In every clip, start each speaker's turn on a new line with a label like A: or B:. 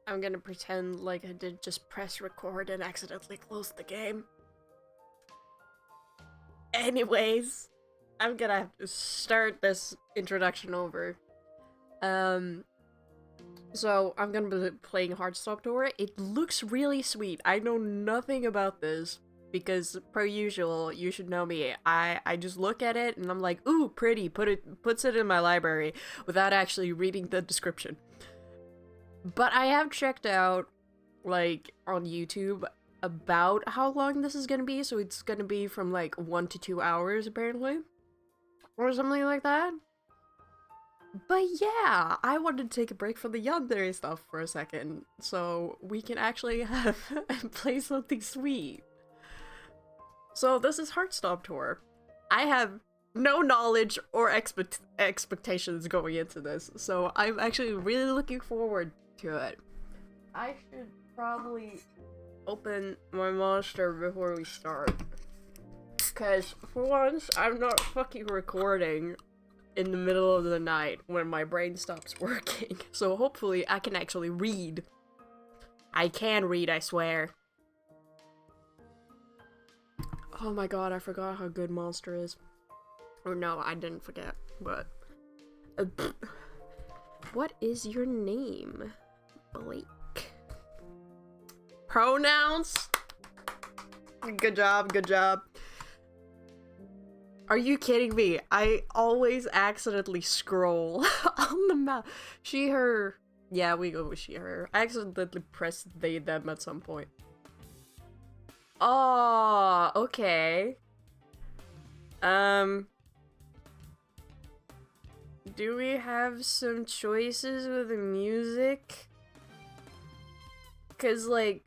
A: I'm gonna pretend like I did just press record and accidentally close the game. Anyways, I'm gonna have to start this introduction over. Um, so I'm gonna be playing Heartstop Tour. It looks really sweet. I know nothing about this because, per usual, you should know me. I just look at it and I'm like, ooh, pretty. Puts it in my library without actually reading the description. But I have checked out, like, on YouTube about how long this is gonna be, so it's gonna be from, like, 1 to 2 hours, apparently. Or something like that. But yeah, I wanted to take a break from the yandere stuff for a second, so we can actually have play something sweet. So this is Heartstop Tour. I have no knowledge or expectations going into this, so I'm actually really looking forward to it. I should probably open my monster before we start. Because, for once, I'm not fucking recording in the middle of the night when my brain stops working. So hopefully I can actually read. I can read, I swear. Oh my god, I forgot how good Monster is. Or no, I didn't forget, but... what is your name? Blake. Pronouns? Good job, good job. Are you kidding me? I always accidentally scroll on the map. She, her. Yeah, we go with she, her. I accidentally pressed they, them at some point. Oh, okay. Do we have some choices with the music? Cause, like,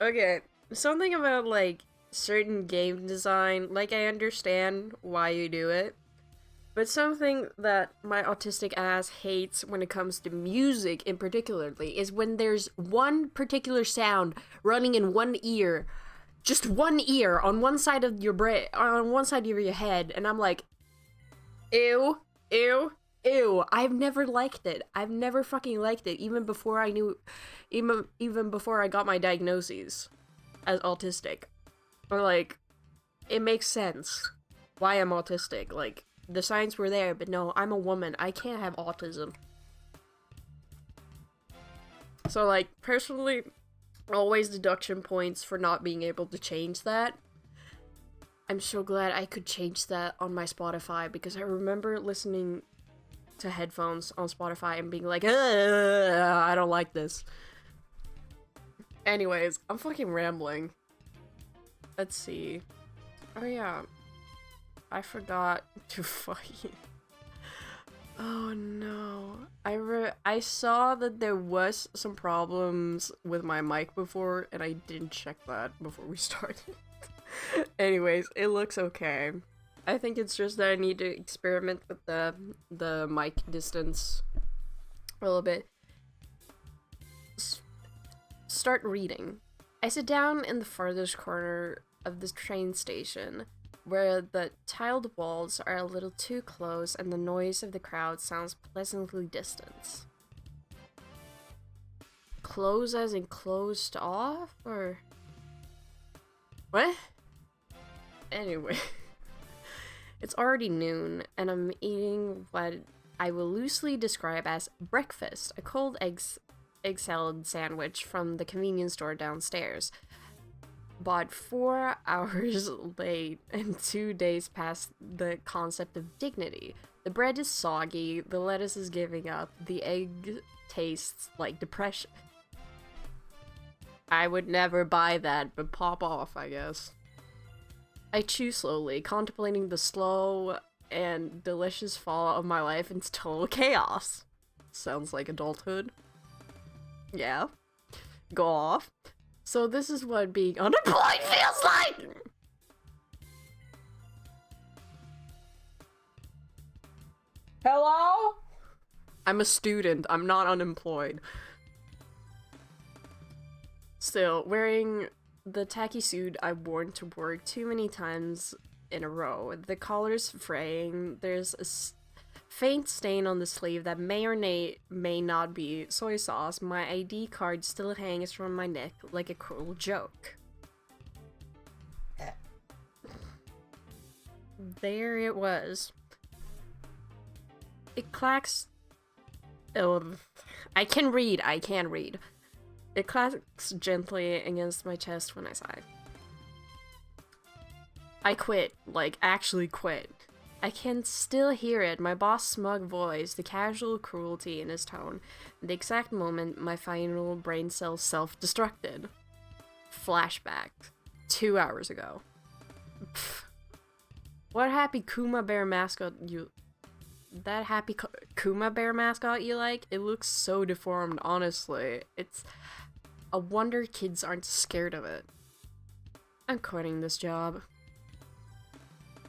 A: okay, something about, like, certain game design, like, I understand why you do it, but something that my autistic ass hates when it comes to music in particularly is when there's one particular sound running in one ear, just one ear on one side of your brain, on one side of your head, and I'm like, ew, ew, ew. I've never liked it. I've never fucking liked it, even before I knew, even before I got my diagnoses as autistic. Or, like, it makes sense why I'm autistic. Like, the signs were there, but no, I'm a woman. I can't have autism. So, like, personally, always deduction points for not being able to change that. I'm so glad I could change that on my Spotify, because I remember listening to headphones on Spotify and being like, I don't like this. Anyways, I'm fucking rambling. Let's see. Oh yeah. I forgot to fight. Oh no. I saw that there was some problems with my mic before, and I didn't check that before we started. Anyways, it looks okay. I think it's just that I need to experiment with the mic distance a little bit. Start reading. I sit down in the farthest corner of the train station, where the tiled walls are a little too close and the noise of the crowd sounds pleasantly distant. Close as in closed off, or... what? Anyway. It's already noon, and I'm eating what I will loosely describe as breakfast, a cold egg salad sandwich from the convenience store downstairs. Bought 4 hours late and 2 days past the concept of dignity. The bread is soggy, the lettuce is giving up, the egg tastes like depression. I would never buy that, but pop off, I guess. I chew slowly, contemplating the slow and delicious fall of my life into total chaos. Sounds like adulthood. Yeah. Go off. So this is what being unemployed feels like! Hello? I'm a student. I'm not unemployed. Still, wearing the tacky suit I've worn to work too many times in a row. The collar's fraying. There's a Faint stain on the sleeve that may or may not be soy sauce. My ID card still hangs from my neck like a cruel joke. There it was. It clacks. Oh, I can read. It clacks gently against my chest when I sigh. I quit. Like, actually quit. I can still hear it, my boss' smug voice, the casual cruelty in his tone, the exact moment my final brain cell self-destructed. Flashback. 2 hours ago. Pfft. What happy Kuma bear mascot you... That happy Kuma bear mascot you like? It looks so deformed, honestly. It's a wonder kids aren't scared of it. I'm quitting this job.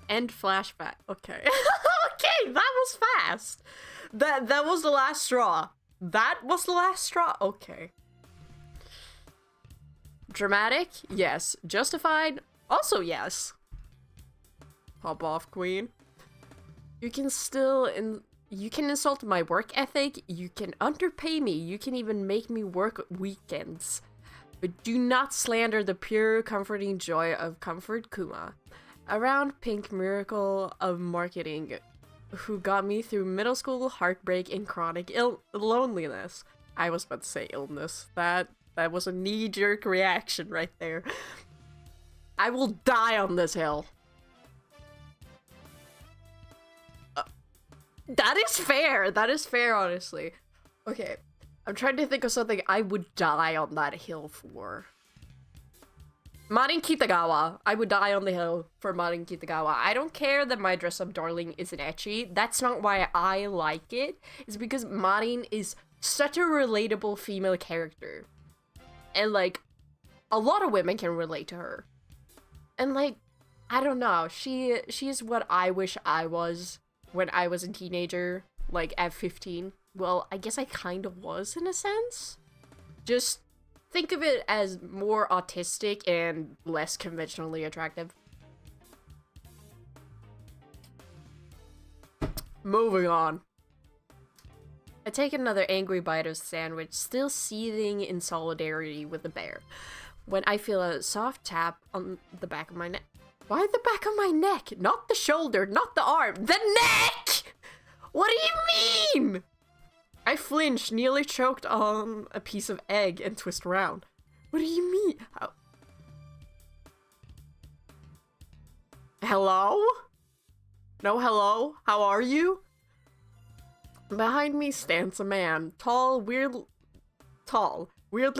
A: End flashback. Okay. Okay, that was fast. That was the last straw. That was the last straw. Okay. Dramatic? Yes. Justified? Also yes. Pop off, queen. You can insult my work ethic, you can underpay me, you can even make me work weekends. But do not slander the pure, comforting joy of Comfort Kuma. A round pink miracle of marketing who got me through middle school heartbreak and chronic loneliness. I was about to say illness. That was a knee-jerk reaction right there. I will die on this hill. That is fair. That is fair, honestly. Okay. I'm trying to think of something I would die on that hill for. Marin Kitagawa. I would die on the hill for Marin Kitagawa. I don't care that my dress-up darling isn't ecchi. That's not why I like it. It's because Marin is such a relatable female character. And, like, a lot of women can relate to her. And, like, I don't know. She's what I wish I was when I was a teenager, like, at 15. Well, I guess I kind of was, in a sense. Just think of it as more autistic and less conventionally attractive. Moving on. I take another angry bite of sandwich, still seething in solidarity with the bear, when I feel a soft tap on the back of my neck. Why the back of my neck? Not the shoulder, not the arm. The neck! What do you mean? I flinch, nearly choked on a piece of egg, and twist around. What do you mean? How? Hello? No, hello? How are you? Behind me stands a man, tall, weirdly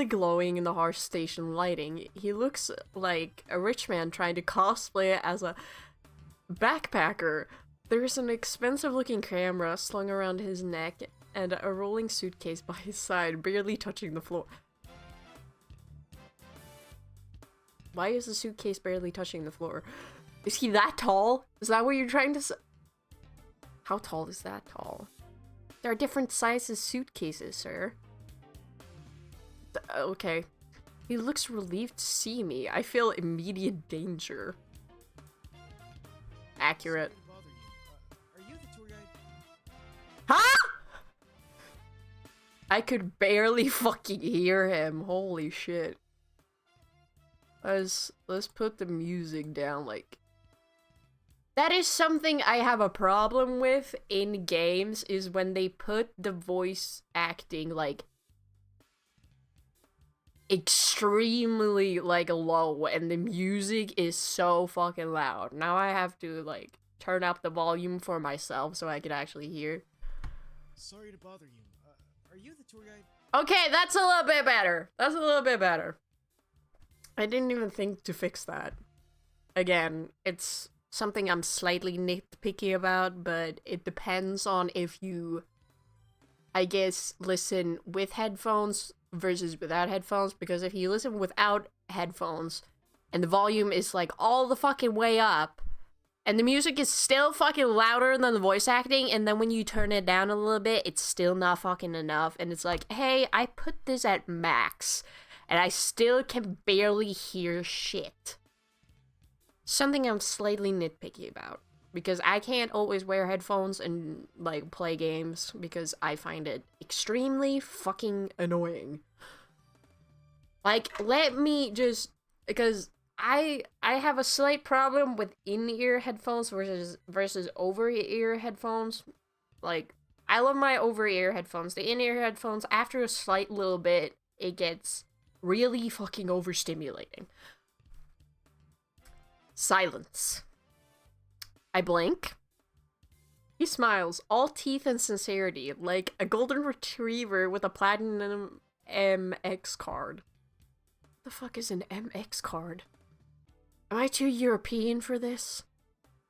A: glowing in the harsh station lighting. He looks like a rich man trying to cosplay as a backpacker. There's an expensive-looking camera slung around his neck and a rolling suitcase by his side, barely touching the floor. Why is the suitcase barely touching the floor? Is he that tall? Is that what you're trying to say? How tall is that tall? There are different sizes suitcases, sir. Okay. He looks relieved to see me. I feel immediate danger. Accurate.
B: Are you the tour guide?
A: Huh? I could barely fucking hear him. Holy shit. Let's put the music down, like... That is something I have a problem with in games, is when they put the voice acting, like, extremely, like, low, and the music is so fucking loud. Now I have to, like, turn up the volume for myself so I can actually hear.
B: Sorry to bother you. Are you the tour guide?
A: Okay, that's a little bit better. That's a little bit better. I didn't even think to fix that. Again, it's something I'm slightly nitpicky about, but it depends on if you, I guess, listen with headphones versus without headphones, because if you listen without headphones and the volume is like all the fucking way up and the music is still fucking louder than the voice acting, and then when you turn it down a little bit, it's still not fucking enough, and it's like, hey, I put this at max and I still can barely hear shit. Something I'm slightly nitpicky about. because I can't always wear headphones and, like, play games because I find it extremely fucking annoying. Like, let me just, because I have a slight problem with in-ear headphones versus over-ear headphones. Like, I love my over-ear headphones. The in-ear headphones, after a slight little bit, it gets really fucking overstimulating. Silence. I blink. He smiles, all teeth and sincerity, like a golden retriever with a platinum MX card. What the fuck is an MX card? Am I too European for this?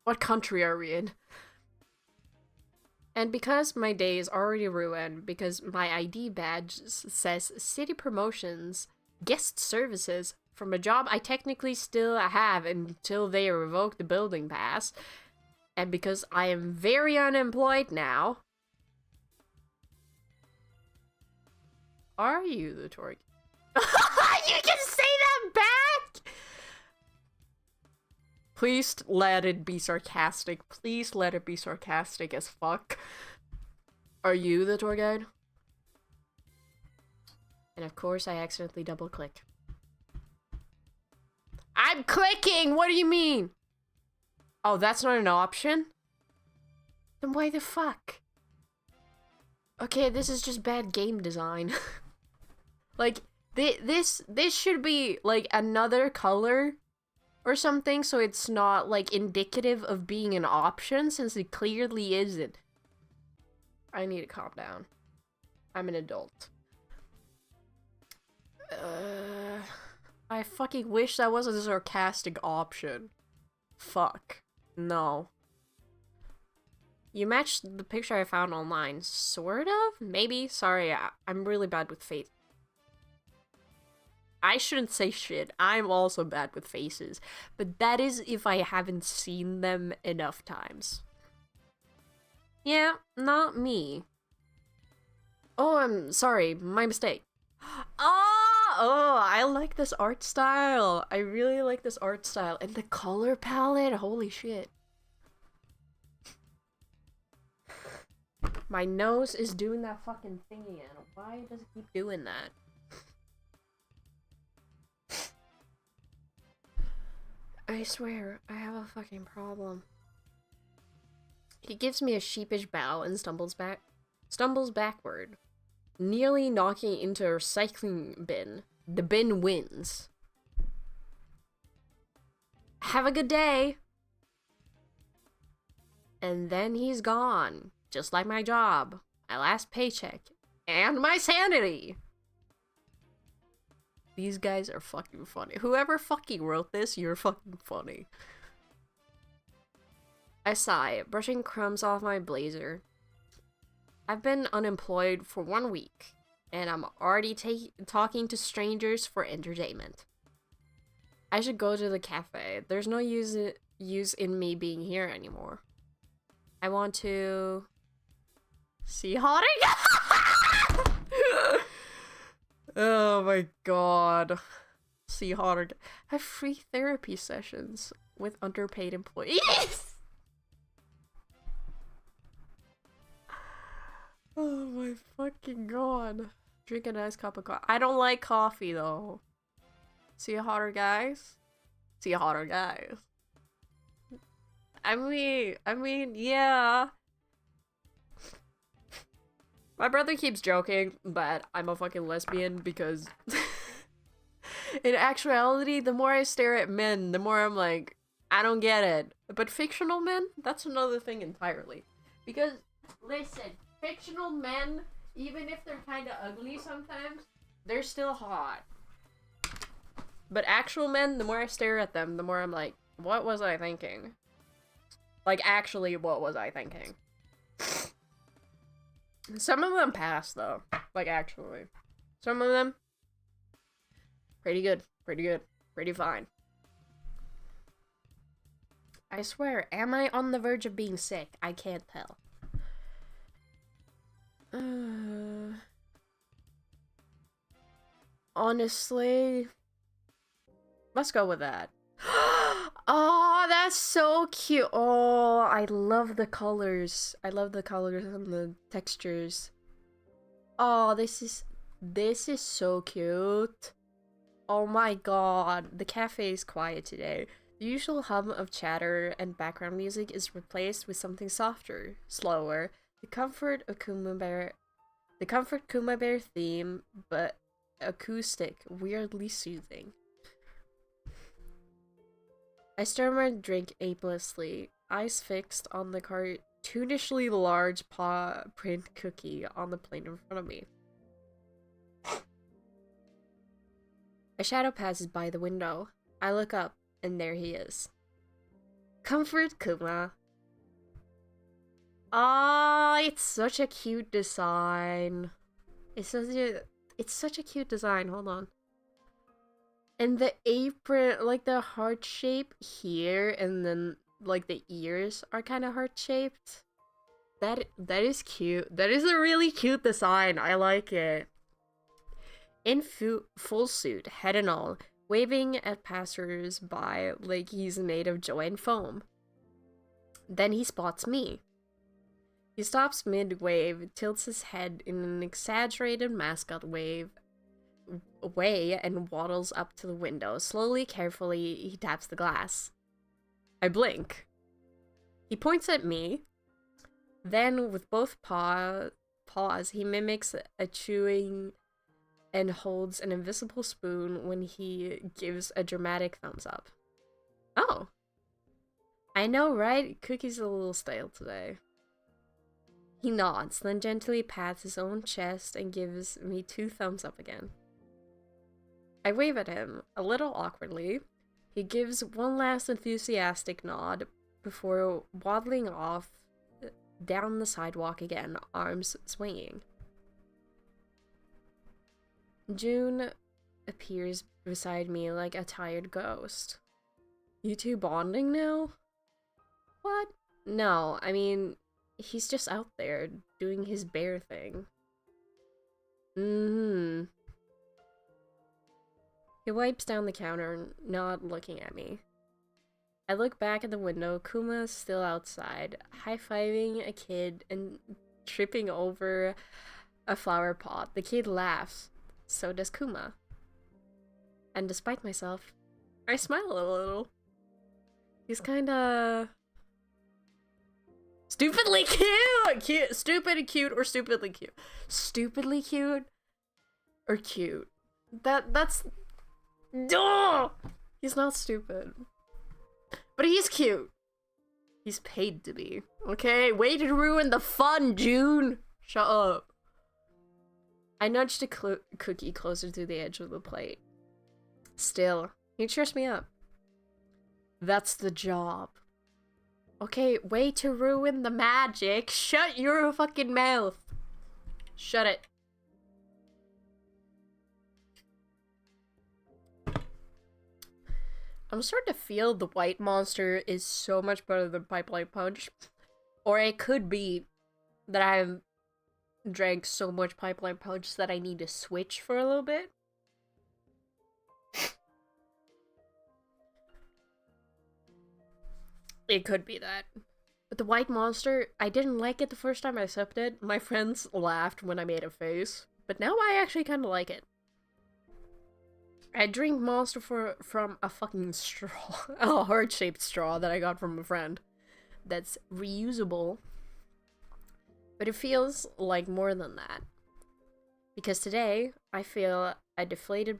A: What country are we in? And because my day is already ruined, because my ID badge says City Promotions, Guest Services, from a job I technically still have until they revoke the building pass, and because I am very unemployed now. Are you the tour guide? You can say that back! Please let it be sarcastic. Please let it be sarcastic as fuck. Are you the tour guide? And of course I accidentally double click. I'm clicking! What do you mean? Oh, that's not an option? Then why the fuck? Okay, this is just bad game design. Like, this should be, like, another color or something, so it's not, like, indicative of being an option, since it clearly isn't. I need to calm down. I'm an adult. I fucking wish that was a sarcastic option. Fuck. No. You matched the picture I found online. Sort of? Maybe? Sorry, I'm really bad with faces. I shouldn't say shit. I'm also bad with faces. But that is if I haven't seen them enough times. Yeah, not me. Oh, I'm sorry. My mistake. Oh, I like this art style. I really like this art style. And the color palette, holy shit. My nose is doing that fucking thing again. Why does it keep doing that? I swear, I have a fucking problem. He gives me a sheepish bow and stumbles backward, nearly knocking into a recycling bin. The bin wins. Have a good day! And then he's gone. Just like my job, my last paycheck, and my sanity! These guys are fucking funny. Whoever fucking wrote this, you're fucking funny. I sigh, brushing crumbs off my blazer. I've been unemployed for 1 week, and I'm already talking to strangers for entertainment. I should go to the cafe. There's no use in me being here anymore. I want to see hotter. Oh my god. See hotter. Have free therapy sessions with underpaid employees. Oh my fucking god. Drink a nice cup of coffee. I don't like coffee though. See hotter guys? See hotter guys. I mean, yeah. My brother keeps joking, but I'm a fucking lesbian because in actuality, the more I stare at men, the more I'm like, I don't get it. But fictional men, that's another thing entirely. Because, listen, fictional men, even if they're kind of ugly sometimes, they're still hot. But actual men, the more I stare at them, the more I'm like, what was I thinking? Like, actually, what was I thinking? Some of them pass, though. Like, actually. Some of them, pretty good. Pretty good. Pretty fine. I swear, am I on the verge of being sick? I can't tell. Honestly, let's go with that. Oh, that's so cute. Oh, I love the colors. I love the colors and the textures. Oh, this is so cute. Oh my god, the cafe is quiet today. The usual hum of chatter and background music is replaced with something softer, slower. The comfort Kuma Bear theme, but acoustic, weirdly soothing. I stir my drink aimlessly, eyes fixed on the cartoonishly large paw print cookie on the plate in front of me. A shadow passes by the window. I look up, and there he is. Comfort Kuma. Ah, it's such a cute design. It's such a cute design. Hold on. And the apron, like the heart shape here, and then like the ears are kind of heart shaped. That is cute. That is a really cute design. I like it. In full suit, head and all, waving at passers-by like he's made of joy and foam. Then he spots me. He stops mid-wave, tilts his head in an exaggerated mascot way, and waddles up to the window. Slowly, carefully, he taps the glass. I blink. He points at me. Then, with both paws, he mimics a chewing and holds an invisible spoon when he gives a dramatic thumbs up. Oh. I know, right? Cookie's a little stale today. He nods, then gently pats his own chest and gives me 2 thumbs up again. I wave at him, a little awkwardly. He gives one last enthusiastic nod before waddling off down the sidewalk again, arms swinging. June appears beside me like a tired ghost. You two bonding now? What? No, I mean, he's just out there doing his bear thing. He wipes down the counter, not looking at me. I look back at the window. Kuma's still outside, high-fiving a kid and tripping over a flower pot. The kid laughs. So does Kuma. And despite myself, I smile a little. He's kinda stupidly cute! Stupid and cute or stupidly cute? Stupidly cute or cute? That's... Duh! He's not stupid. But he's cute. He's paid to be. Okay? Way to ruin the fun, June! Shut up. I nudged a cookie closer to the edge of the plate. Still, he cheers me up. That's the job. Okay, way to ruin the magic. Shut your fucking mouth. Shut it. I'm starting to feel the white monster is so much better than Pipeline Punch. Or it could be that I've drank so much Pipeline Punch that I need to switch for a little bit. It could be that. But the white monster, I didn't like it the first time I sipped it. My friends laughed when I made a face. But now I actually kind of like it. I drink Monster from a fucking straw. A heart-shaped straw that I got from a friend. That's reusable. But it feels like more than that. Because today, I feel like a deflated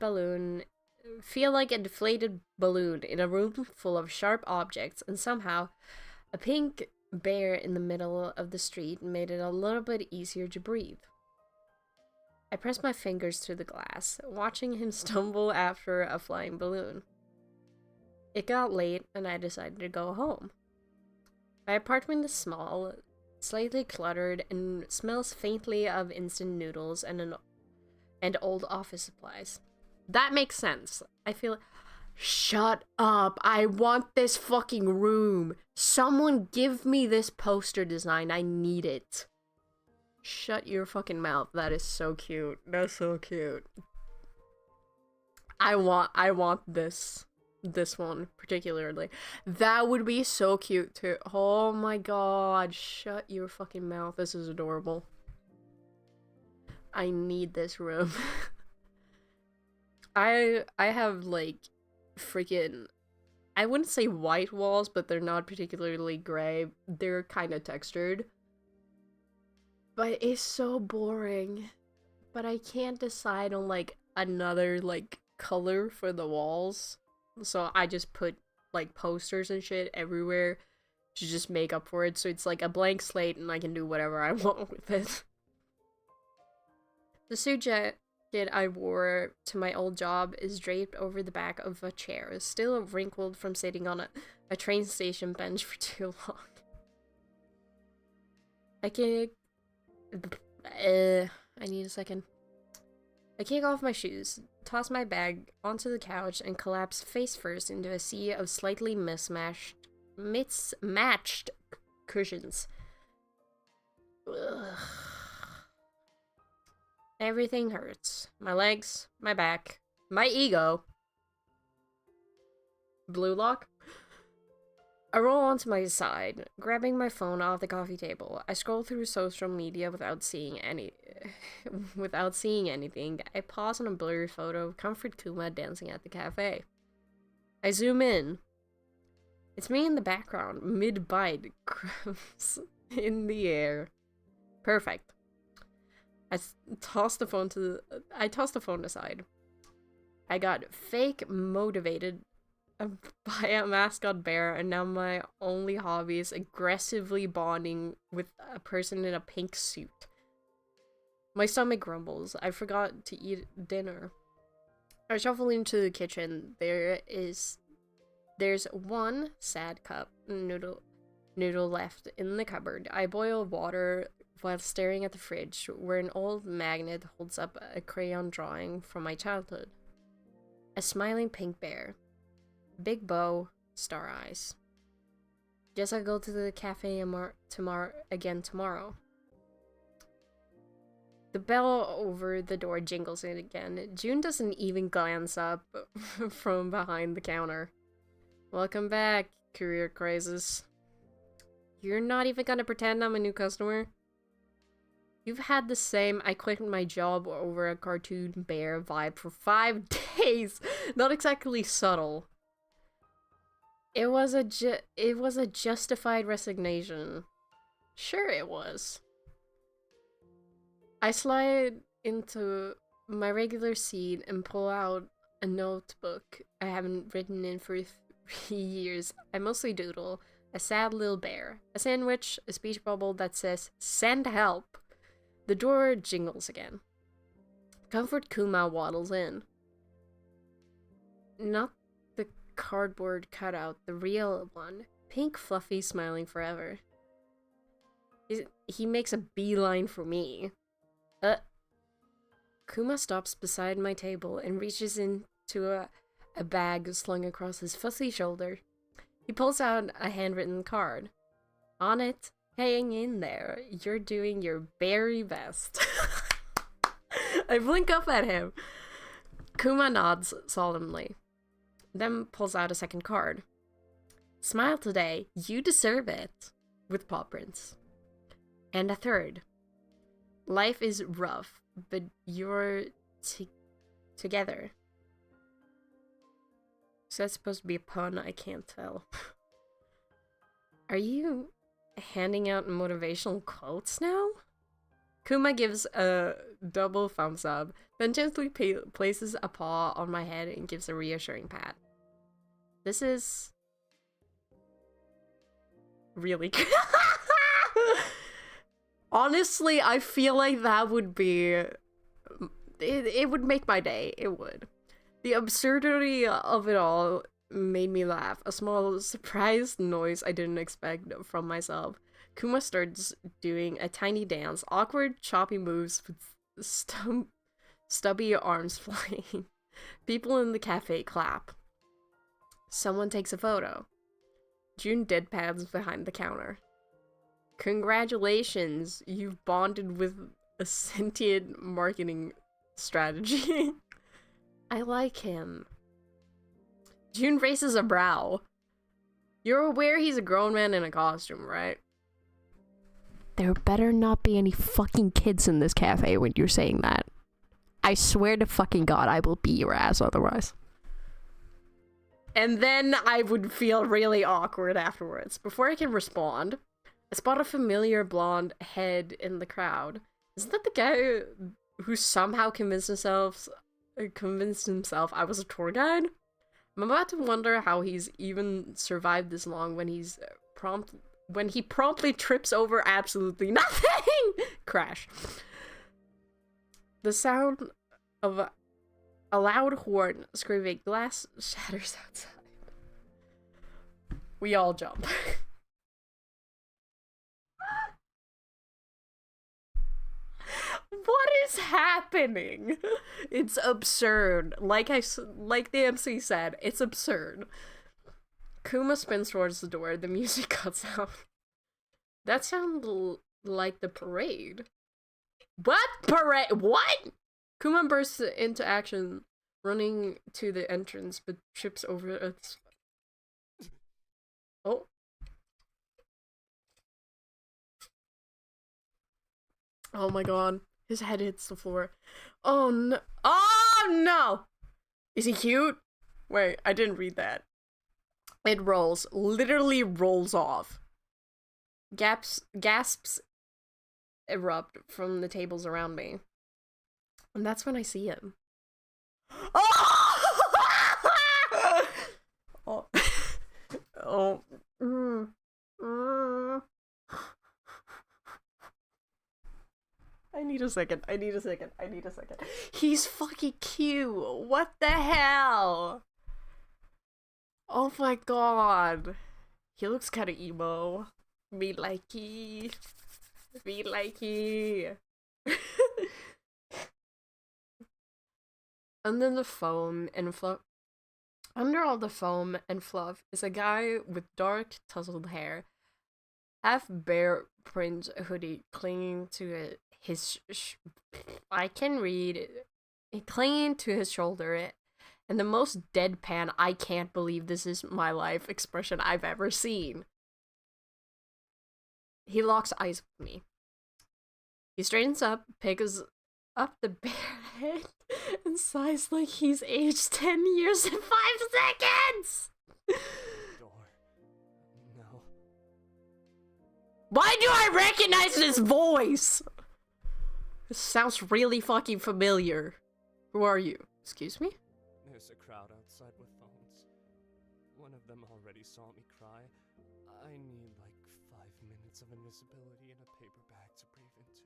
A: balloon in a room full of sharp objects, and somehow a pink bear in the middle of the street made it a little bit easier to breathe. I pressed my fingers through the glass, watching him stumble after a flying balloon. It got late, and I decided to go home. My apartment is small, slightly cluttered, and smells faintly of instant noodles and old office supplies. That makes sense. I feel... Shut up! I want this fucking room! Someone give me this poster design. I need it. Shut your fucking mouth. That is so cute. That's so cute. I want this. this one particularly. That would be so cute too. Oh my god, shut your fucking mouth. This is adorable. I need this room. I have like freaking, I wouldn't say white walls, but they're not particularly gray. They're kind of textured. But it's so boring. But I can't decide on like another like color for the walls. So I just put like posters and shit everywhere to just make up for it. So it's like a blank slate and I can do whatever I want with it. The suit jacket I wore to my old job is draped over the back of a chair, still wrinkled from sitting on a train station bench for too long. I kick I need a second. I kick off my shoes, toss my bag onto the couch, and collapse face first into a sea of slightly mismatched cushions. Ugh. Everything hurts. My legs, my back, my ego. Blue lock? I roll onto my side, grabbing my phone off the coffee table. I scroll through social media without seeing anything. I pause on a blurry photo of Comfort Kuma dancing at the cafe. I zoom in. It's me in the background, mid-bite, crumbs in the air. Perfect. I toss the phone aside. I got fake motivated by a mascot bear, and now my only hobby is aggressively bonding with a person in a pink suit. My stomach grumbles. I forgot to eat dinner. I shuffle into the kitchen. There's one sad cup noodle left in the cupboard. I boil water while staring at the fridge, where an old magnet holds up a crayon drawing from my childhood. A smiling pink bear. Big bow, star eyes. Guess I'll go to the cafe tomorrow. The bell over the door jingles in again. June doesn't even glance up from behind the counter. Welcome back, career crisis. You're not even gonna pretend I'm a new customer? You've had the same I quit my job over a cartoon bear vibe for 5 days. Not exactly subtle. It was a justified resignation. Sure it was. I slide into my regular seat and pull out a notebook I haven't written in for 3 years. I mostly doodle. A sad little bear. A sandwich. A speech bubble that says, "Send help." The door jingles again. Comfort Kuma waddles in. Not the cardboard cutout, the real one. Pink, fluffy, smiling forever. He makes a beeline for me. Kuma stops beside my table and reaches into a bag slung across his fussy shoulder. He pulls out a handwritten card. On it, hang in there. You're doing your very best. I blink up at him. Kuma nods solemnly, then pulls out a second card. Smile today. You deserve it. With paw prints. And a third. Life is rough, but you're together. So that's supposed to be a pun, I can't tell. Are you handing out motivational quotes now? Kuma gives a double thumbs up, then gently places a paw on my head and gives a reassuring pat. This is really good. Honestly, I feel like that would be... It would make my day. It would. The absurdity of it all made me laugh. A small surprised noise I didn't expect from myself. Kuma starts doing a tiny dance, awkward, choppy moves with stubby arms flying. People in the cafe clap. Someone takes a photo. June deadpans behind the counter. Congratulations, you've bonded with a sentient marketing strategy. I like him. June raises a brow. You're aware he's a grown man in a costume, right? There better not be any fucking kids in this cafe when you're saying that. I swear to fucking God, I will beat your ass otherwise. And then I would feel really awkward afterwards. Before I can respond, I spot a familiar blonde head in the crowd. Isn't that the guy who somehow convinced himself I was a tour guide? I'm about to wonder how he's even survived this long when he promptly trips over absolutely nothing. Crash. The sound of a loud horn screaming glass shatters outside. We all jump. What is happening? It's absurd. Like the MC said, it's absurd. Kuma spins towards the door. The music cuts out. That sounds like the parade. What parade? What? Kuma bursts into action, running to the entrance, but trips over its... Oh. Oh my god. His head hits the floor. Oh no. Oh no! Is he cute? Wait, I didn't read that. It rolls. Literally rolls off. Gasps erupt from the tables around me. And that's when I see him. Oh! Oh. Oh. I need a second. He's fucking cute. What the hell? Oh my god. He looks kind of emo. Me likey. Under the foam and fluff. Under all the foam and fluff is a guy with dark, tousled hair, half bare print hoodie clinging to clinging to his shoulder, and the most deadpan "I can't believe this is my life" expression I've ever seen. He locks eyes with me. He straightens up, picks up the bare head, and sighs like he's aged 10 years in 5 seconds!
B: Door. No.
A: Why do I recognize this voice? This sounds really fucking familiar. Who are you? Excuse me?
C: There's a crowd outside with phones. One of them already saw me cry. I need like 5 minutes of invisibility and a paper bag to breathe into.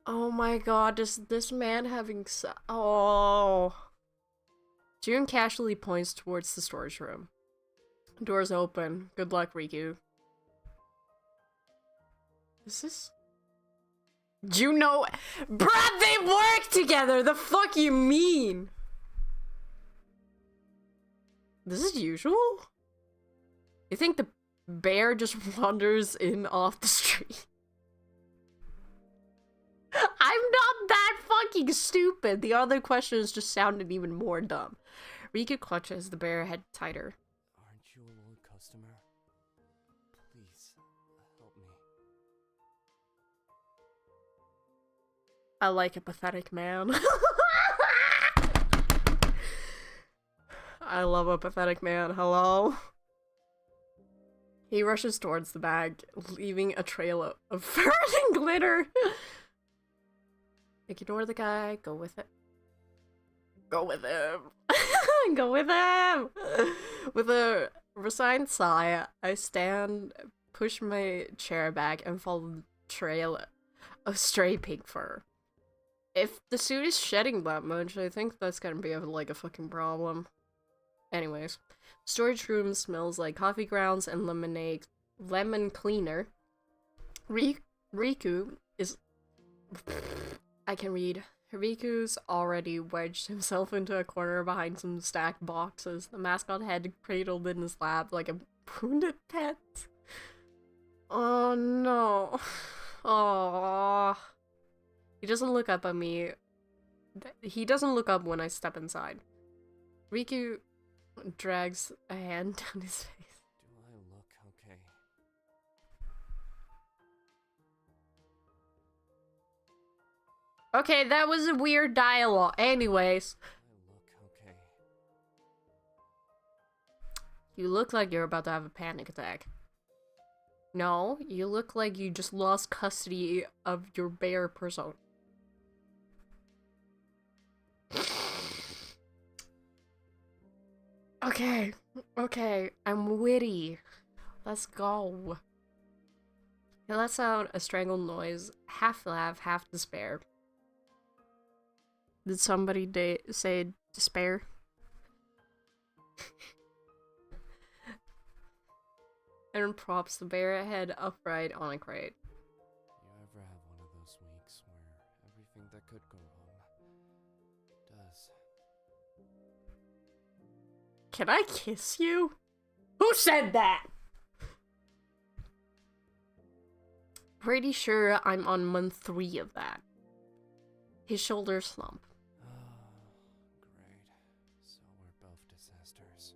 A: Oh my god, is this man having oh. June casually points towards the storage room. Doors open. Good luck, Riku. Is this... Juno... Bruh, they work together! The fuck you mean? This is usual? You think the bear just wanders in off the street? I'm not that fucking stupid. The other questions just sounded even more dumb. Riku clutches the bear head tighter.
C: Aren't you a old customer? Please, help me.
A: I like a pathetic man. I love a pathetic man. Hello? He rushes towards the bag, leaving a trail of fur and glitter. Ignore the guy, go with it. Go with him. Go with him! With a resigned sigh, I stand, push my chair back, and follow the trail of stray pink fur. If the suit is shedding that much, I think that's gonna be like a fucking problem. Anyways, storage room smells like coffee grounds and lemon cleaner. Riku is... I can read. Riku's already wedged himself into a corner behind some stacked boxes, the mascot head cradled in his lap like a wounded pet. Oh no. Aww. He doesn't look up at me. He doesn't look up when I step inside. Riku Drags a hand down his face.
C: Do I look okay?
A: Okay, that was a weird dialogue. Anyways.
C: I look okay.
A: You look like you're about to have a panic attack. No, you look like you just lost custody of your bear person. Okay, okay, I'm witty. Let's go. He lets out a strangled noise, half laugh, half despair. Did somebody say despair? And props the bear head upright on a crate.
C: You ever have one of those weeks where everything that could go wrong does?
A: Can I kiss you? Who said that? Pretty sure I'm on month 3 of that. His shoulders slump.
C: Great. So we're both disasters.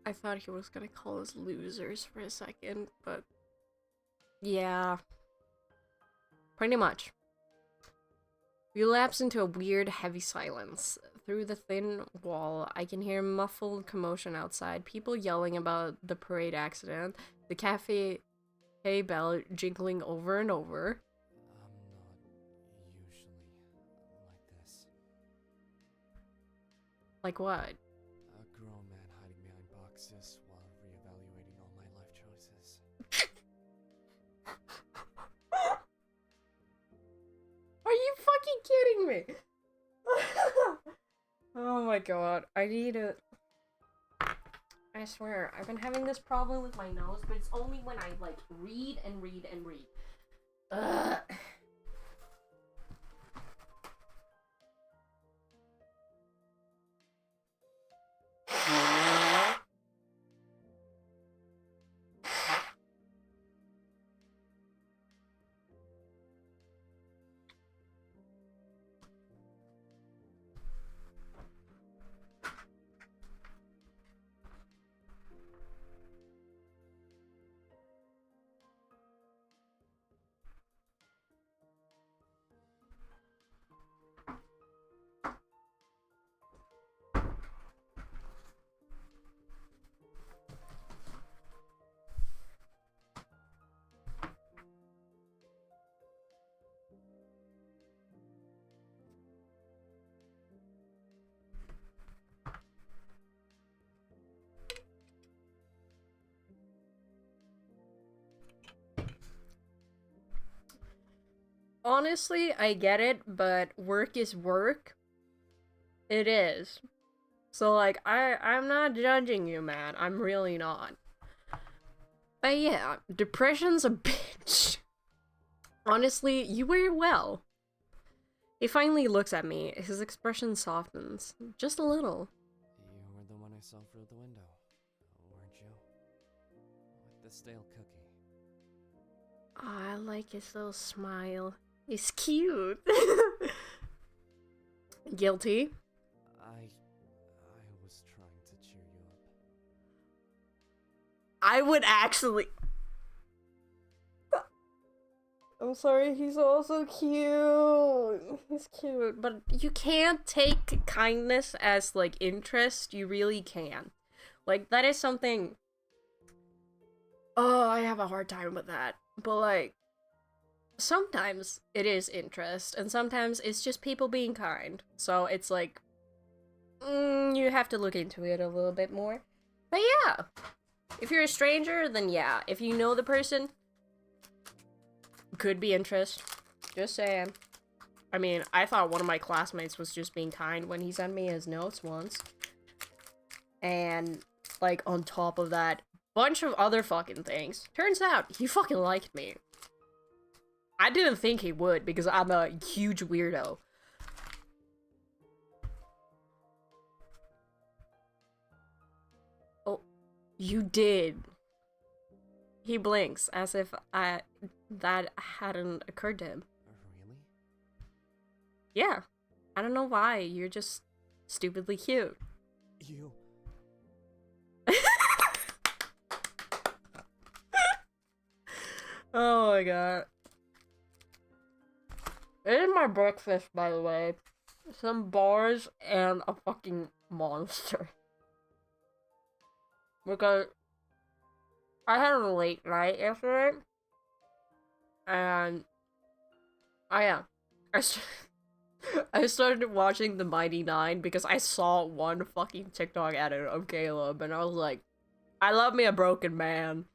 A: I thought he was gonna call us losers for a second, but yeah. Pretty much. We lapse into a weird, heavy silence. Through the thin wall, I can hear muffled commotion outside, people yelling about the parade accident, the cafe bell jingling over and over.
C: I'm not usually like this.
A: Like what?
C: A grown man hiding behind boxes while reevaluating all my life choices.
A: Are you fucking kidding me? Oh my god, I need a... I swear, I've been having this problem with my nose, but it's only when I, like, read and read and read. Ugh. Honestly, I get it, but work is work. It is. So, like, I'm not judging you, man. I'm really not. But yeah, depression's a bitch. Honestly, you wear well. He finally looks at me. His expression softens. Just a little.
C: You were the one I saw through the window, weren't you? With the stale cookie.
A: Oh, I like his little smile. He's cute. Guilty.
C: I was trying to cheer you up.
A: I would actually... I'm sorry, he's also cute. He's cute, but you can't take kindness as, like, interest. You really can't. Like, that is something... Oh, I have a hard time with that. But, like, sometimes it is interest, and sometimes it's just people being kind. So it's like, you have to look into it a little bit more. But yeah, if you're a stranger, then yeah. If you know the person, could be interest. Just saying. I mean, I thought one of my classmates was just being kind when he sent me his notes once. And, like, on top of that, bunch of other fucking things. Turns out, he fucking liked me. I didn't think he would, because I'm a huge weirdo. Oh, you did. He blinks, as if that hadn't occurred to him.
C: Really?
A: Yeah. I don't know why, you're just stupidly cute.
C: You
A: Oh my god. It is my breakfast, by the way. Some bars and a fucking monster. Because I had a late night yesterday. And yeah. I started watching The Mighty Nine because I saw one fucking TikTok edit of Caleb, and I was like, I love me a broken man.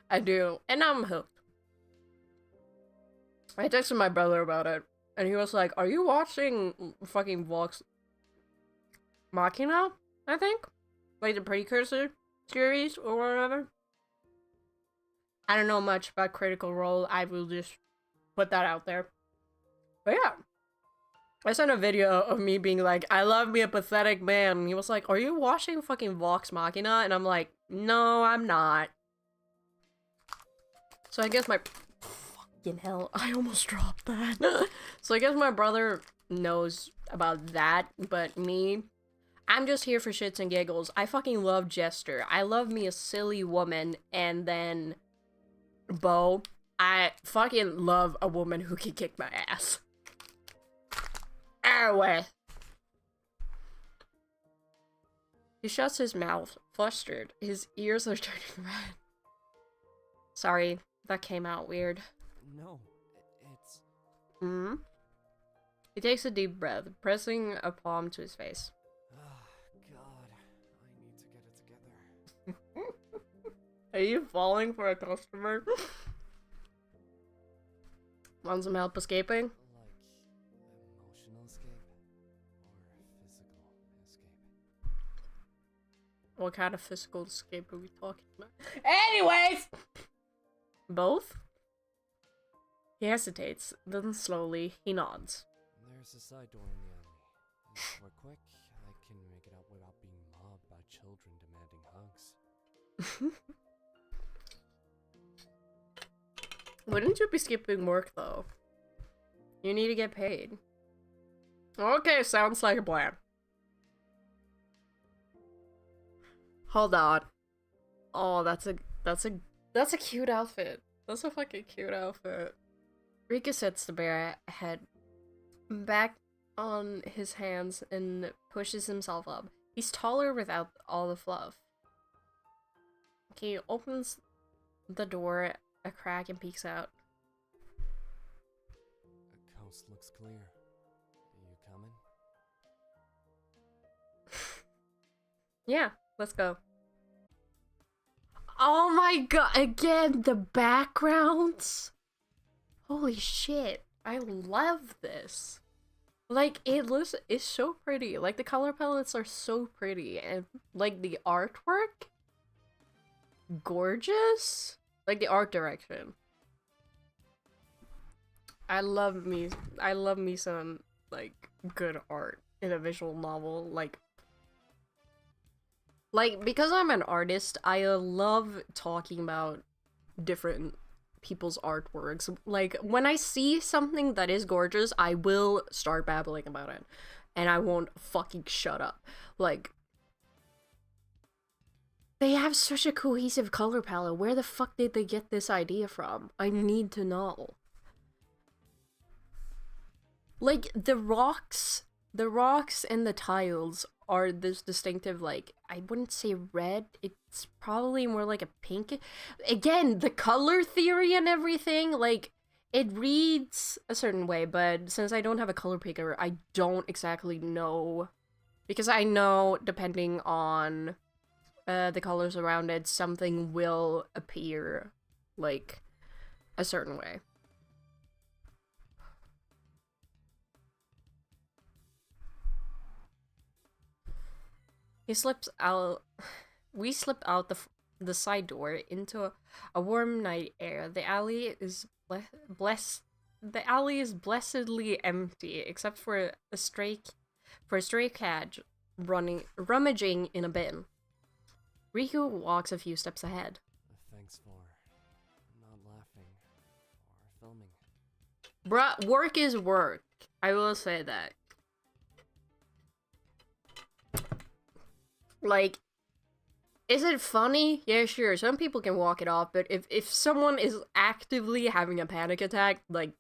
A: I do. And I'm hooked. I texted my brother about it, and he was like, are you watching fucking Vox Machina, I think? Like the precursor series or whatever? I don't know much about Critical Role, I will just put that out there. But yeah. I sent a video of me being like, I love me a pathetic man. And he was like, are you watching fucking Vox Machina? And I'm like, no, I'm not. So I guess my... Fucking hell, I almost dropped that. So I guess my brother knows about that, but me... I'm just here for shits and giggles. I fucking love Jester. I love me a silly woman, and then... Bo. I fucking love a woman who can kick my ass. Anyway. He shuts his mouth, flustered. His ears are turning red. Sorry, that came out weird.
C: No, it's...
A: He takes a deep breath, pressing a palm to his face.
C: God, I need to get it together.
A: Are you falling for a customer? Want some help escaping?
C: Like, emotional escape? Or physical escape?
A: What kind of physical escape are we talking about? Anyways! Both? He hesitates, then slowly, he nods.
C: There's a side door in the alley. If we're quick, I can make it out without being mobbed by children demanding hugs.
A: Wouldn't you be skipping work, though? You need to get paid. Okay, sounds like a plan. Hold on. Oh, that's a cute outfit. That's a fucking cute outfit. Rika sets the bare head back on his hands and pushes himself up. He's taller without all the fluff. He opens the door a crack and peeks out.
C: The coast looks clear. Are you coming?
A: Yeah, let's go. Oh my god, again, the backgrounds. Holy shit, I love this. Like, it's so pretty. Like, the color palettes are so pretty. And, like, the artwork? Gorgeous? Like, the art direction. I love me some, like, good art in a visual novel. Like, because I'm an artist, I love talking about different people's artworks. Like, when I see something that is gorgeous, I will start babbling about it. And I won't fucking shut up. Like, they have such a cohesive color palette. Where the fuck did they get this idea from? I need to know. Like, the rocks and the tiles are this distinctive, like, I wouldn't say red, it's probably more like a pink. Again, the color theory and everything, like, it reads a certain way, but since I don't have a color picker, I don't exactly know. Because I know, depending on the colors around it, something will appear, like, a certain way. He slips out. We slip out the side door into a warm night air. The alley is The alley is blessedly empty, except for a stray cat rummaging in a bin. Riku walks a few steps ahead.
C: Thanks for not laughing or filming.
A: Bruh, work is work. I will say that. Like, Is it funny? Yeah, sure. Some people can walk it off, but if someone is actively having a panic attack, like,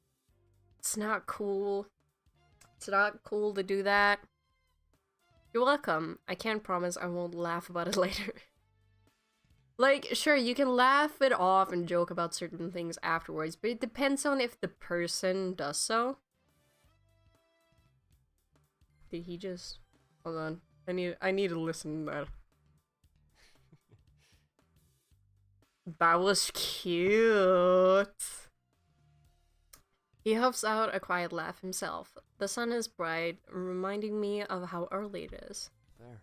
A: it's not cool. It's not cool to do that. You're welcome. I can't promise I won't laugh about it later. Like, sure, you can laugh it off and joke about certain things afterwards, but it depends on if the person does so. Did he just... Hold on. I need to listen to that. That was cute. He huffs out a quiet laugh himself. The sun is bright, reminding me of how early it is.
C: There.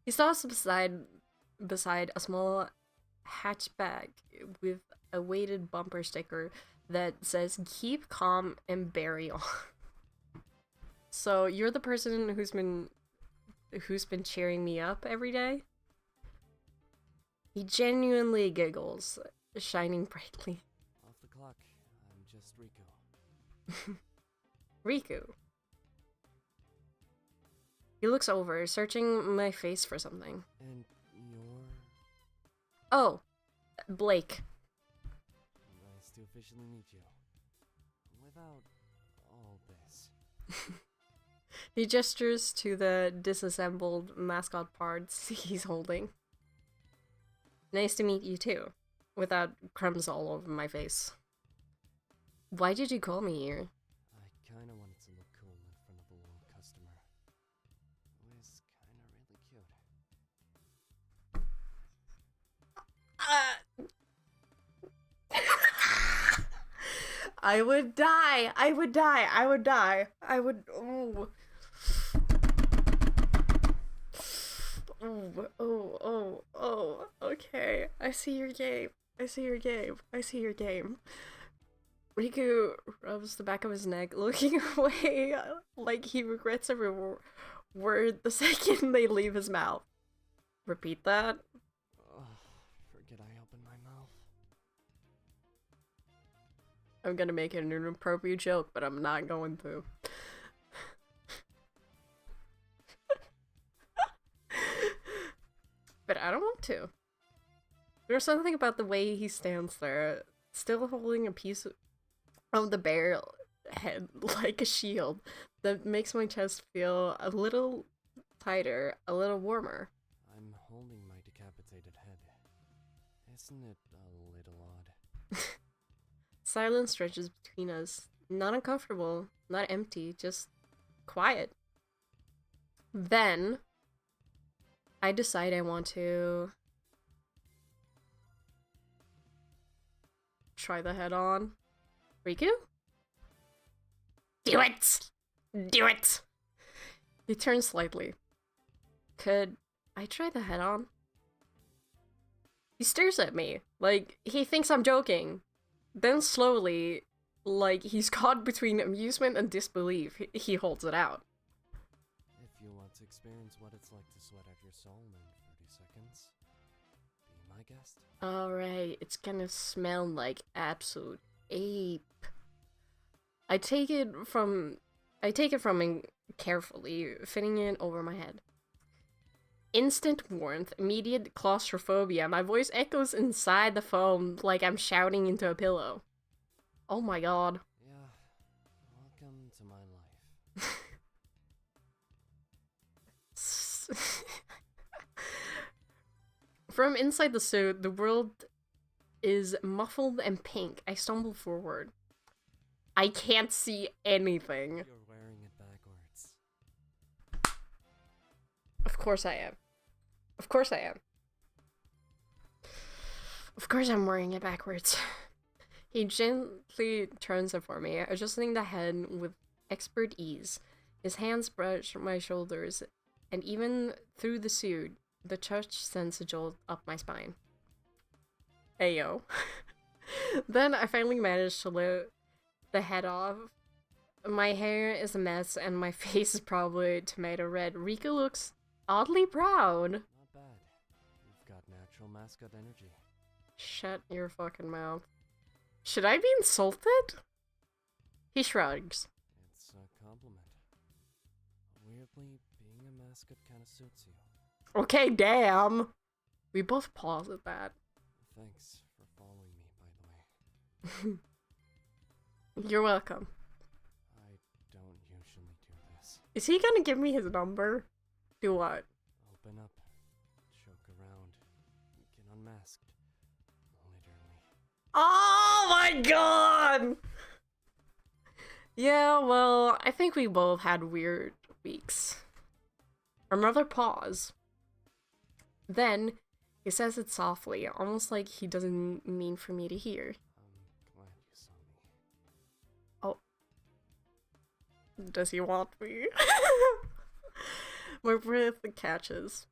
A: He stops beside a small hatchback with a weighted bumper sticker that says "Keep calm and bury on." So you're the person who's been cheering me up every day? He genuinely giggles, shining brightly.
C: Off the clock. I'm just Riku.
A: Riku. He looks over, searching my face for something.
C: And you're...
A: Oh, Blake.
C: Nice to officially meet you. Without all this.
A: He gestures to the disassembled mascot parts he's holding. Nice to meet you too. Without crumbs all over my face. Why did you call me here?
C: I kinda wanted to look cool in front of a loyal customer. It was kinda really cute.
A: I would die. I would die. I would die. I would. Oh. Oh. Okay. I see your game. I see your game. I see your game. Riku rubs the back of his neck, looking away like he regrets every word the second they leave his mouth. Repeat that.
C: Forget I opened my mouth.
A: I'm gonna make it an inappropriate joke, but I'm not going to. But I don't want to. There's something about the way he stands there, still holding a piece of the bear head like a shield, that makes my chest feel a little tighter, a little warmer.
C: I'm holding my decapitated head. Isn't it a little odd?
A: Silence stretches between us. Not uncomfortable, not empty, just quiet. Then, I decide I want to try the head on. Riku? Do it! Do it! He turns slightly. Could I try the head on? He stares at me, like he thinks I'm joking. Then slowly, like he's caught between amusement and disbelief, he holds it out.
C: If you want to experience what it's like to sweat out your soul in 30 seconds, be my guest.
A: Alright, it's gonna smell like absolute ape. I take it from him carefully, fitting it over my head. Instant warmth, immediate claustrophobia. My voice echoes inside the foam like I'm shouting into a pillow. Oh my god.
C: Yeah, welcome to my life.
A: From inside the suit, the world is muffled and pink. I stumble forward. I can't see anything.
C: You're wearing it backwards.
A: Of course I am. Of course I am. Of course I'm wearing it backwards. He gently turns it for me, adjusting the head with expert ease. His hands brush my shoulders, and even through the suit, the touch sends a jolt up my spine. Ayo. Then I finally managed to lift the head off. My hair is a mess, and my face is probably tomato red. Riku looks oddly proud.
C: Not bad. You've got natural mascot energy.
A: Shut your fucking mouth. Should I be insulted? He shrugs.
C: It's a compliment. Weirdly, being a mascot kind of suits you.
A: Okay, damn. We both paused at that.
C: Thanks for following me, by the way.
A: You're welcome.
C: I don't usually do this.
A: Is he gonna give me his number? Do what?
C: Open up, joke around, get unmasked. Literally.
A: Oh my god! Yeah, well, I think we both had weird weeks. Another pause. Then, he says it softly, almost like he doesn't mean for me to hear.
C: I'm glad you saw me.
A: Oh. Does he want me? My breath catches.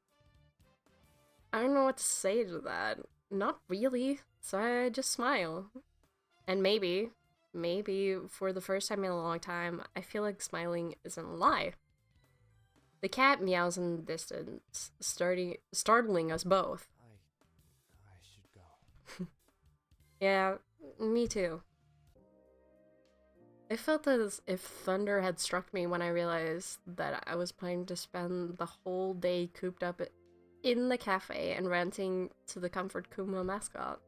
A: I don't know what to say to that. Not really, so I just smile. And maybe for the first time in a long time, I feel like smiling isn't a lie. The cat meows in the distance, startling us both.
C: I should go.
A: Yeah, me too. It felt as if thunder had struck me when I realized that I was planning to spend the whole day cooped up in the cafe and ranting to the Comfort Kuma mascot.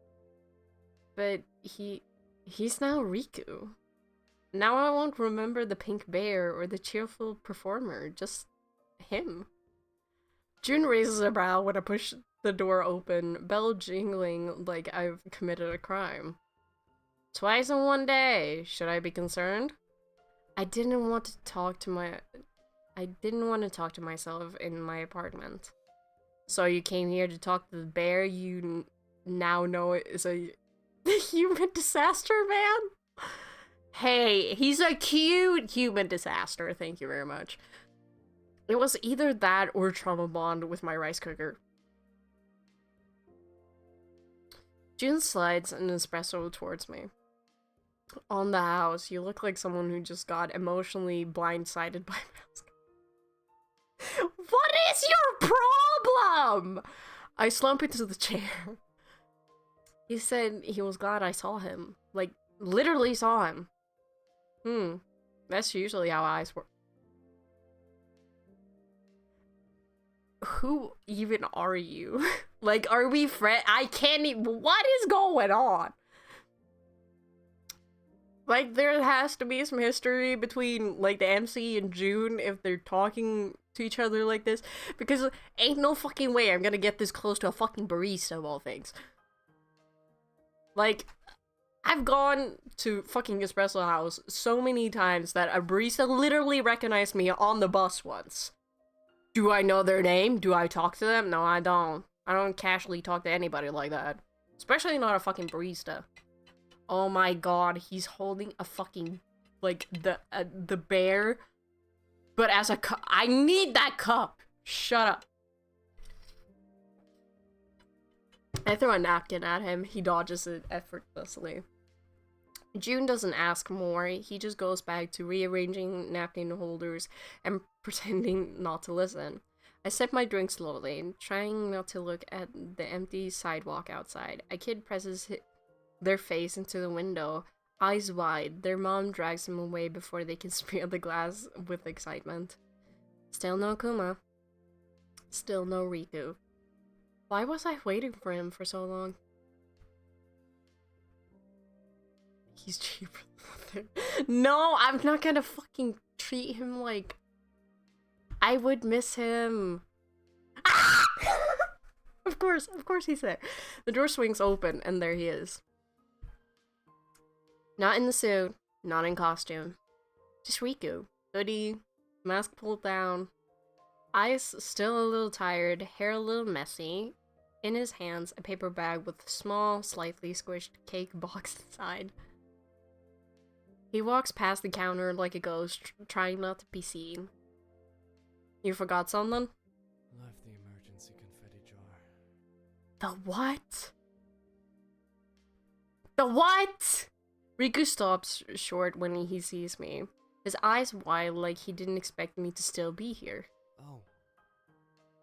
A: But he's now Riku. Now I won't remember the pink bear or the cheerful performer, just him. June raises a brow when I push the door open, bell jingling like I've committed a crime. Twice in one day. Should I be concerned? I didn't want to talk to myself in my apartment. So you came here to talk to the bear you now know is a human disaster man? Hey, he's a cute human disaster, thank you very much. It was either that or trauma bond with my rice cooker. June slides an espresso towards me. On the house, you look like someone who just got emotionally blindsided by mask. What is your problem? I slump into the chair. He said he was glad I saw him. Like, literally saw him. That's usually how eyes work. Who even are you? Like, are we friends? I can't even. What is going on? Like, there has to be some history between, like, the MC and June if they're talking to each other like this. Because ain't no fucking way I'm gonna get this close to a fucking barista of all things. Like, I've gone to fucking Espresso House so many times that a barista literally recognized me on the bus once. Do I know their name? Do I talk to them? No, I don't. I don't casually talk to anybody like that. Especially not a fucking barista. Oh my god, he's holding a fucking, like, the bear, but as a cup. I need that cup! Shut up. I throw a napkin at him. He dodges it effortlessly. June doesn't ask more. He just goes back to rearranging napkin holders and pretending not to listen. I sip my drink slowly, trying not to look at the empty sidewalk outside. A kid presses their face into the window, eyes wide. Their mom drags him away before they can spear the glass with excitement. Still no Kuma. Still no Riku. Why was I waiting for him for so long? He's cheaper than No, I'm not gonna fucking treat him like... I would miss him. Ah! Of course he's there. The door swings open, and there he is. Not in the suit, not in costume. Just Riku. Hoodie, mask pulled down, eyes still a little tired, hair a little messy. In his hands, a paper bag with a small, slightly squished cake box inside. He walks past the counter like a ghost, trying not to be seen. You forgot something?
C: Left the emergency confetti jar.
A: The what? The what? Riku stops short when he sees me. His eyes wide like he didn't expect me to still be here.
C: Oh.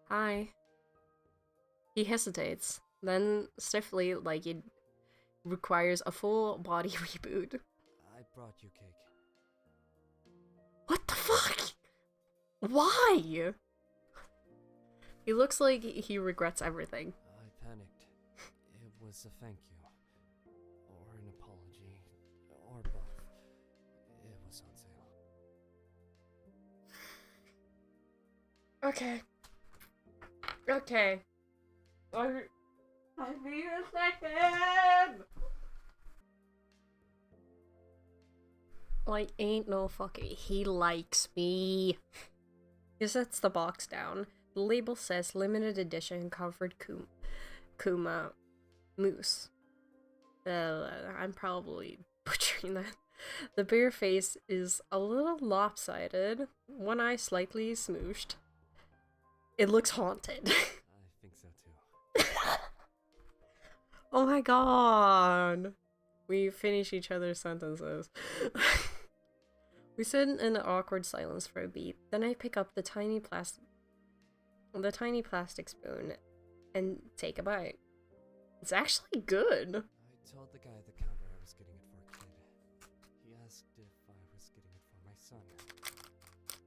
A: Hi. He hesitates, then stiffly, like it requires a full body reboot.
C: I brought you cake.
A: What the fuck? Why? He looks like he regrets everything.
C: I panicked. It was a thank you. Or an apology. Or both. It was on sale.
A: Okay. Okay. I need a second! Like, ain't no fucking. He likes me. He sets the box down. The label says limited edition Comfort Kuma Moose. I'm probably butchering that. The bare face is a little lopsided, one eye slightly smooshed. It looks haunted.
C: I think so too.
A: Oh my god. We finish each other's sentences. We sit in an awkward silence for a beat. Then I pick up the tiny plastic spoon and take a bite. It's actually good.
C: I told the guy at the counter I was getting it for a kid. He asked if I was getting it for my son.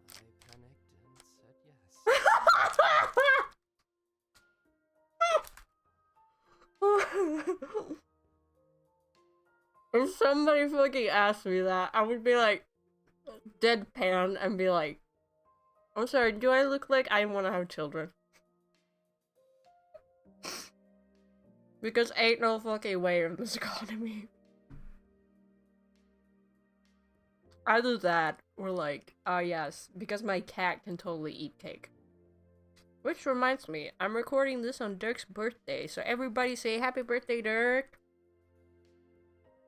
C: I panicked and said yes.
A: If somebody fucking asked me that, I would be like, deadpan and be like, I'm sorry, do I look like I want to have children? Because ain't no fucking way in this economy. Either that, or like, yes, because my cat can totally eat cake. Which reminds me, I'm recording this on Dirk's birthday, so everybody say happy birthday, Dirk!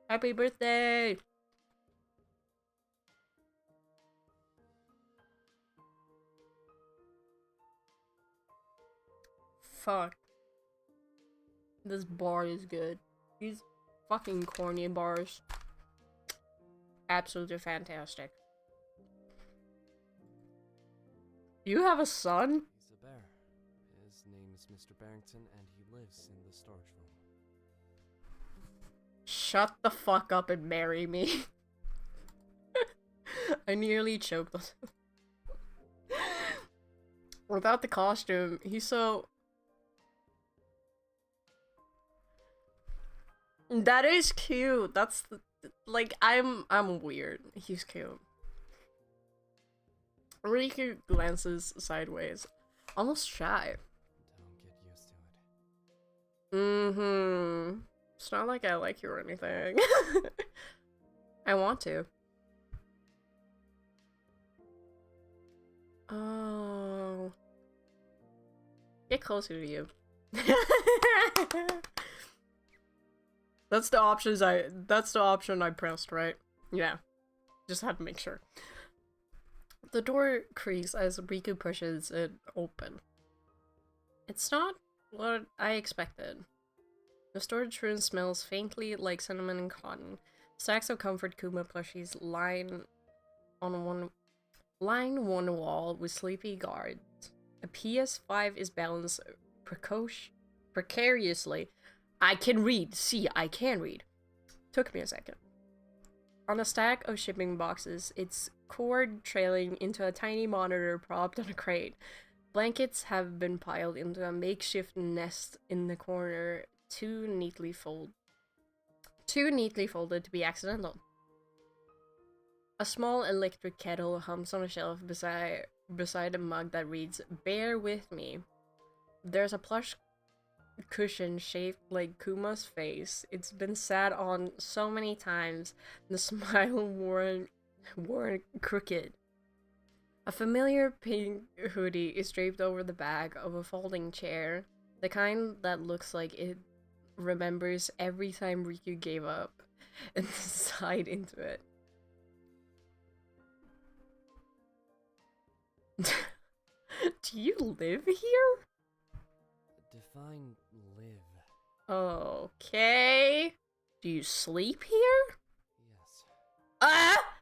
A: Happy birthday! Fuck. This bar is good. These fucking corny bars. Absolutely fantastic. You have a son?
C: He's a bear. His name is Mr. Barrington, and he lives in the storage room.
A: Shut the fuck up and marry me. I nearly choked on Without the costume, he's so... That is cute. That's like I'm weird. He's cute. Riku glances sideways, almost shy.
C: Don't get used to it.
A: Mm-hmm. It's not like I like you or anything. I want to. Oh. Get closer to you. That's the option I pressed, right? Yeah. Just had to make sure. The door creaks as Riku pushes it open. It's not what I expected. The storage room smells faintly like cinnamon and cotton. Stacks of Comfort Kuma plushies line one wall with sleepy guards. A PS5 is balanced precariously. I can read. See, I can read. Took me a second. On a stack of shipping boxes, its cord trailing into a tiny monitor propped on a crate. Blankets have been piled into a makeshift nest in the corner, too neatly folded to be accidental. A small electric kettle hums on a shelf beside a mug that reads, "Bear with me." There's a plush cushion shaped like Kuma's face. It's been sat on so many times, the smile worn crooked. A familiar pink hoodie is draped over the back of a folding chair, the kind that looks like it remembers every time Riku gave up and sighed into it. Do you live here?
C: Define live.
A: Okay. Do you sleep here?
C: Yes.
A: Ah!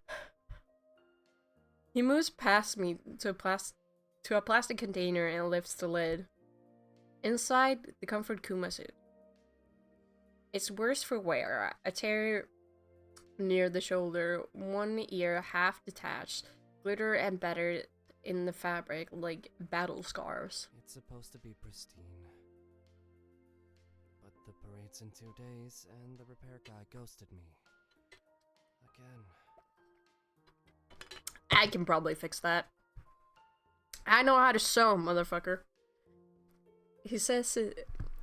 A: He moves past me to a plastic container and lifts the lid. Inside, the Comfort Kuma suit. It's worse for wear. A tear near the shoulder, one ear half detached, glitter embedded in the fabric like battle scars.
C: It's supposed to be pristine. But the parade's in 2 days, and the repair guy ghosted me. Again.
A: I can probably fix that. I know how to sew, motherfucker. He says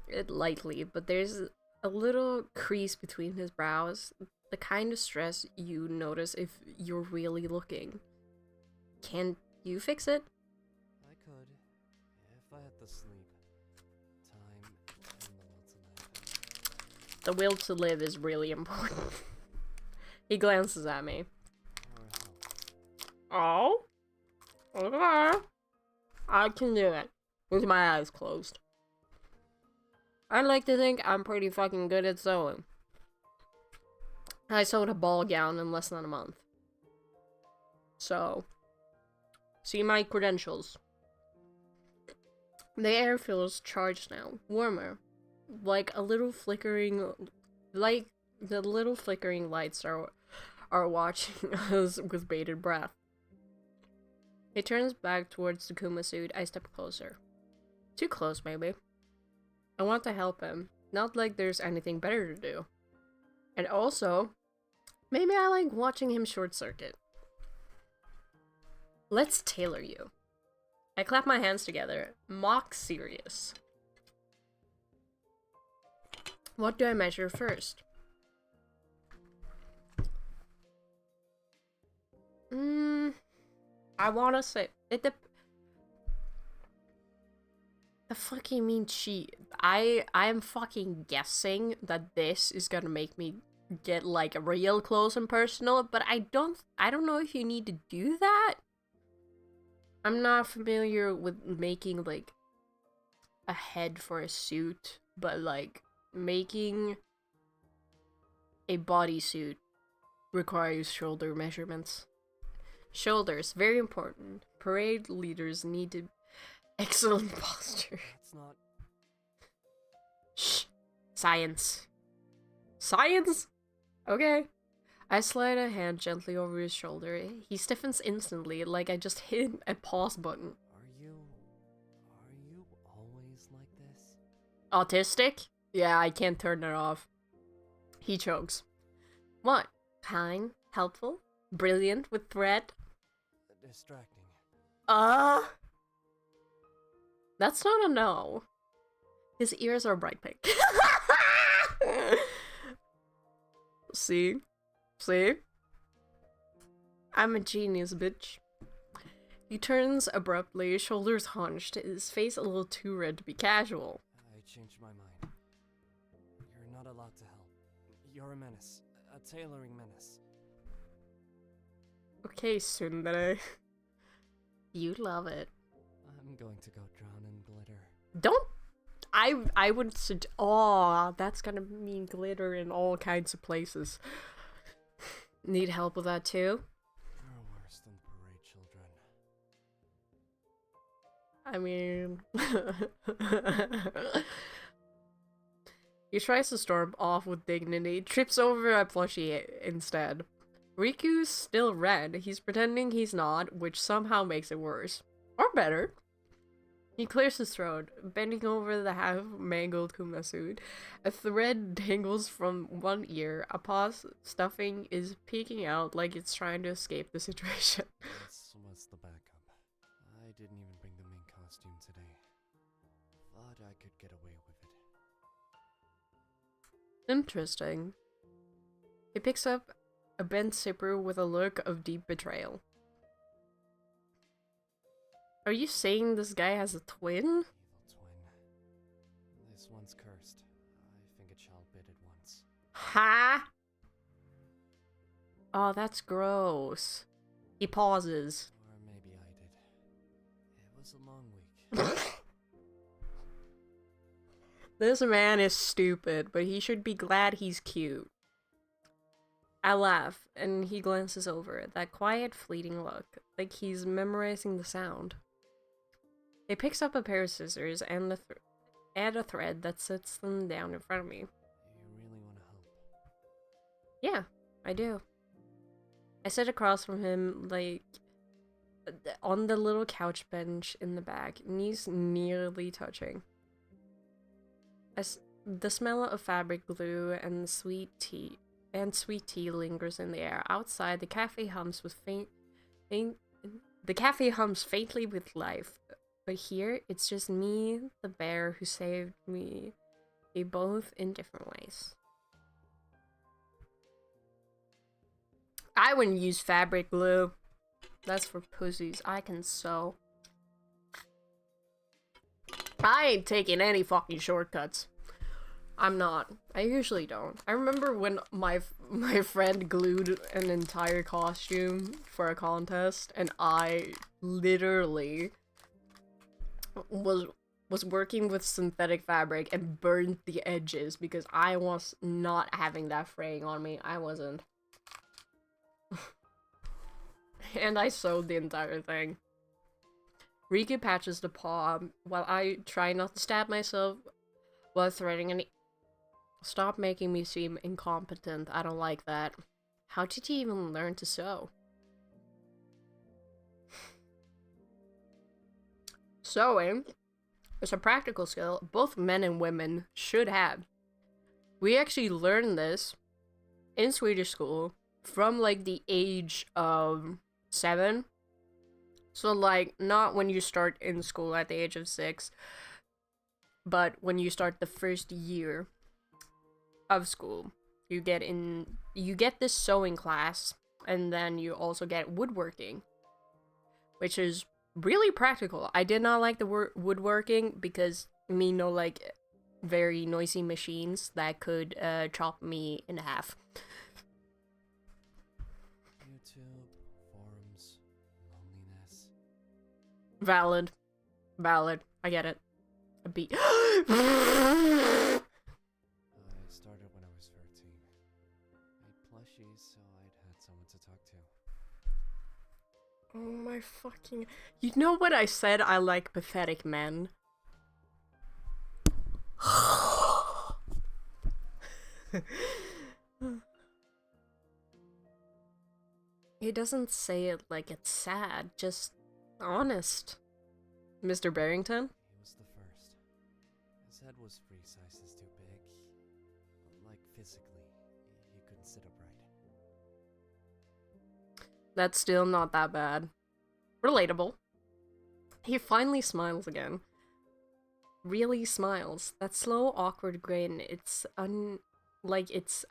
A: it lightly, but there's a little crease between his brows. The kind of stress you notice if you're really looking. Can you fix it?
C: I could, if I had the sleep, time, and
A: The will to live is really important. He glances at me.
C: or help.
A: Oh? Okay. I can do it. With my eyes closed. I like to think I'm pretty fucking good at sewing. I sewed a ball gown in less than a month. So, see my credentials. The air feels charged now, warmer. Like a little flickering, like the little flickering lights are watching us with bated breath. He turns back towards the Kuma suit. I step closer. Too close, maybe. I want to help him. Not like there's anything better to do. And also, maybe I like watching him short circuit. Let's tailor you. I clap my hands together, mock serious. What do I measure first? I wanna say it. The fucking mean cheat. I am fucking guessing that this is gonna make me get like real close and personal, but I don't know if you need to do that. I'm not familiar with making like a head for a suit, but like making a bodysuit requires shoulder measurements. Shoulders, very important. Parade leaders need to excellent posture.
C: That's not.
A: Shh. Science. Science? Okay. I slide a hand gently over his shoulder. He stiffens instantly, like I just hit a pause button.
C: Are you always like this?
A: Autistic? Yeah, I can't turn it off. He chokes. What? Kind? Helpful? Brilliant with thread?
C: Distracting.
A: That's not a no. His ears are bright pink. See? See? I'm a genius, bitch. He turns abruptly, shoulders hunched, his face a little too red to be casual.
C: I changed my mind. You're not allowed to help. You're a menace. A tailoring menace.
A: Okay, Sundere. You love it.
C: I'm going to go drown in glitter.
A: Don't. I would oh, that's gonna mean glitter in all kinds of places. Need help with that too?
C: You're worse than parade children.
A: I mean... He tries to storm off with dignity, trips over a plushie instead. Riku's still red, he's pretending he's not, which somehow makes it worse. Or better. He clears his throat, bending over the half-mangled Kuma suit. A thread dangles from one ear, a paw's stuffing is peeking out like it's trying to escape the situation.
C: This was the backup. I didn't even bring the main costume today. Thought I could get away with it.
A: Interesting. He picks up a bent zipper with a look of deep betrayal. Are you saying this guy has a twin?
C: Evil twin. This one's cursed. I think a child bit it once.
A: Ha! Oh, that's gross. He pauses.
C: Or maybe I did. It was a long week.
A: This man is stupid, but he should be glad he's cute. I laugh, and he glances over, that quiet, fleeting look, like he's memorizing the sound. He picks up a pair of scissors and a thread that sits them down in front of me.
C: You really want to help?
A: Yeah, I do. I sit across from him, like on the little couch bench in the back, knees nearly touching. As the smell of fabric glue and sweet tea lingers in the air. Outside, the cafe hums faintly with life. But here, it's just me, the bear, who saved me. They both in different ways. I wouldn't use fabric glue. That's for pussies. I can sew. I ain't taking any fucking shortcuts. I'm not. I usually don't. I remember when my friend glued an entire costume for a contest, and I literally was working with synthetic fabric and burned the edges because I was not having that fraying on me. I wasn't. And I sewed the entire thing. Riku patches the paw while I try not to stab myself while threading any. Stop making me seem incompetent. I don't like that. How did you even learn to sew? Sewing is a practical skill both men and women should have. We actually learned this in Swedish school from like the age of 7. So like not when you start in school at the age of 6, but when you start the first year of school. You get this sewing class, and then you also get woodworking, which is really practical. I did not like the woodworking because me know like very noisy machines that could chop me in half.
C: YouTube, forums, loneliness.
A: Valid. I get it. A beat.
C: I started when I was 13. Made plushies so I'd had someone to talk to.
A: Oh my fucking... You know what I said? I like pathetic men. He doesn't say it like it's sad, just honest. Mr. Barrington?
C: He was the first. His head was 3 sizes too big. Like physically, he couldn't sit upright.
A: That's still not that bad. Relatable. He finally smiles again. Really smiles. That slow, awkward grin, like it's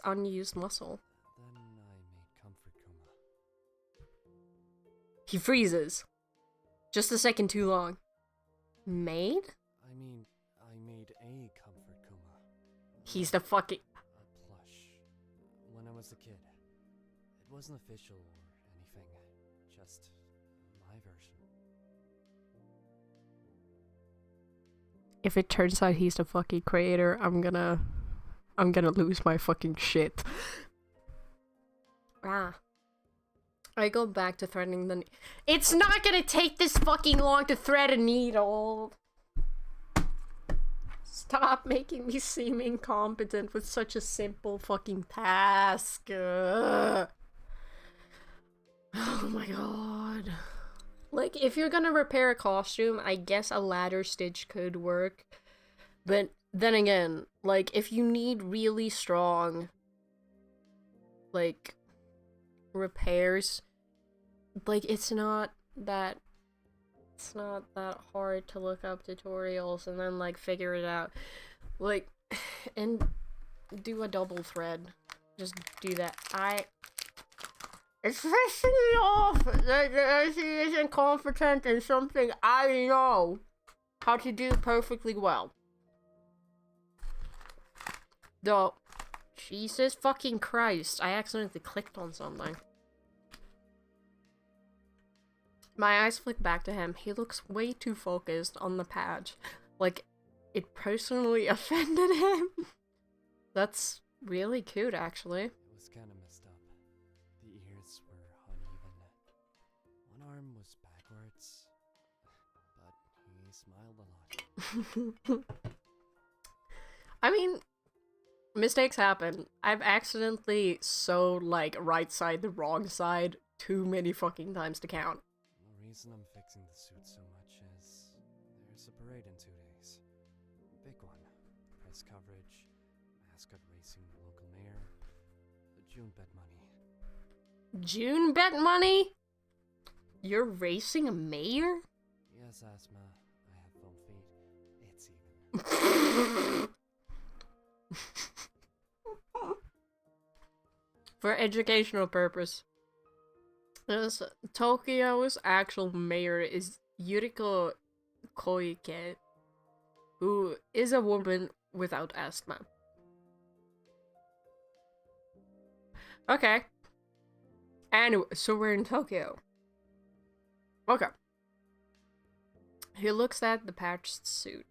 A: unused muscle.
C: Then I made Comfort Kuma.
A: He freezes. Just a second too long. Made?
C: I made a Comfort Kuma.
A: He's the fucking...
C: A plush. When I was a kid. It wasn't official or anything. Just my version.
A: If it turns out he's the fucking creator, I'm gonna lose my fucking shit. I go back to threading the It's not gonna take this fucking long to thread a needle! Stop making me seem incompetent with such a simple fucking task. Ugh. Oh my god. Like, if you're gonna repair a costume, I guess a ladder stitch could work. But then again, like, if you need really strong, like, repairs, like, it's not that hard to look up tutorials and then, like, figure it out. Like, and do a double thread. Just do that. It's pissing me off that she isn't competent in something I know how to do perfectly well. Though, Jesus fucking Christ, I accidentally clicked on something. My eyes flick back to him. He looks way too focused on the patch. Like, it personally offended him. That's really cute, actually.
C: It was kind of messed up. The ears were uneven. One arm was backwards. But he smiled a lot.
A: I mean, mistakes happen. I've accidentally sewed, like, right side the wrong side too many fucking times to count.
C: The reason I'm fixing the suit so much is there's a parade in 2 days. Big one. Press coverage, mascot racing the local mayor, the June bet money.
A: June bet money? You're racing a mayor?
C: Yes, asthma. I have foam feet. It's even.
A: For educational purpose. Yes, Tokyo's actual mayor is Yuriko Koike, who is a woman without asthma. Okay. Anyway, so we're in Tokyo. Okay. He looks at the patched suit.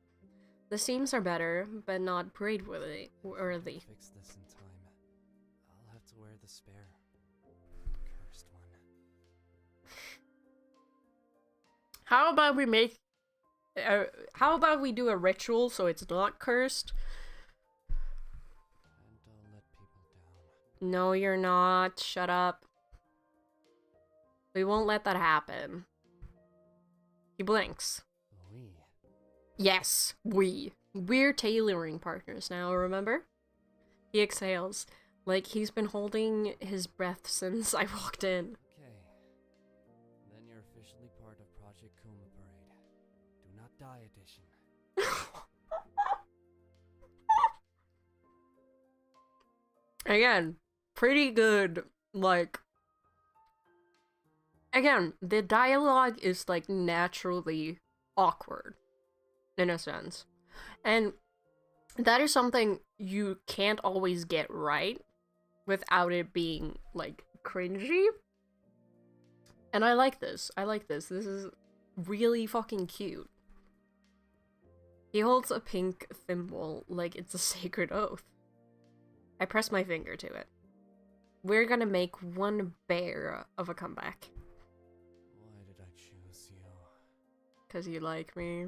A: The seams are better, but not parade-worthy.
C: Fix this in time. I'll have to wear the spare. Cursed one.
A: How about we make... how about we do a ritual so it's not cursed?
C: And don't let people down.
A: No, you're not. Shut up. We won't let that happen. He blinks.
C: Oui.
A: Yes, we're tailoring partners now, remember? He exhales, like he's been holding his breath since I walked in.
C: Okay. Then you're officially part of Project Kuma Parade. Do not die edition.
A: Again, pretty good, like... Again, the dialogue is, like, naturally awkward, in a sense. And that is something you can't always get right without it being, like, cringy. And I like this. I like this. This is really fucking cute. He holds a pink thimble like it's a sacred oath. I press my finger to it. We're gonna make one bear of a comeback.
C: Why did I choose you?
A: 'Cause you like me.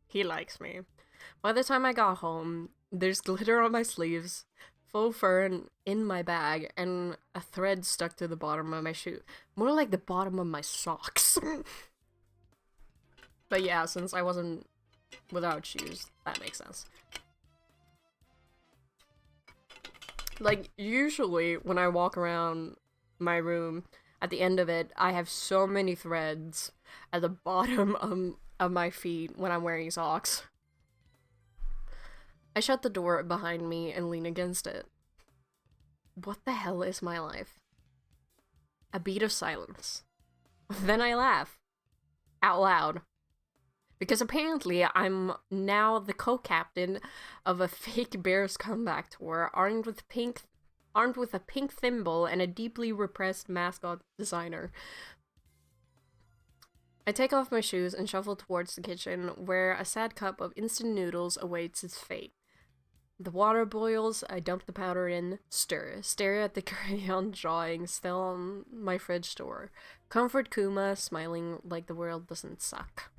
A: He likes me. By the time I got home, there's glitter on my sleeves, faux fur in my bag, and a thread stuck to the bottom of my shoe. More like the bottom of my socks. But yeah, since I wasn't without shoes, that makes sense. Like, usually when I walk around my room, at the end of it, I have so many threads at the bottom of my feet when I'm wearing socks. I shut the door behind me and lean against it. What the hell is my life? A beat of silence. Then I laugh. Out loud. Because apparently I'm now the co-captain of a fake Bears comeback tour, armed with a pink thimble and a deeply repressed mascot designer. I take off my shoes and shuffle towards the kitchen, where a sad cup of instant noodles awaits its fate. The water boils, I dump the powder in, stare at the crayon drawing still on my fridge door. Comfort Kuma, smiling like the world doesn't suck.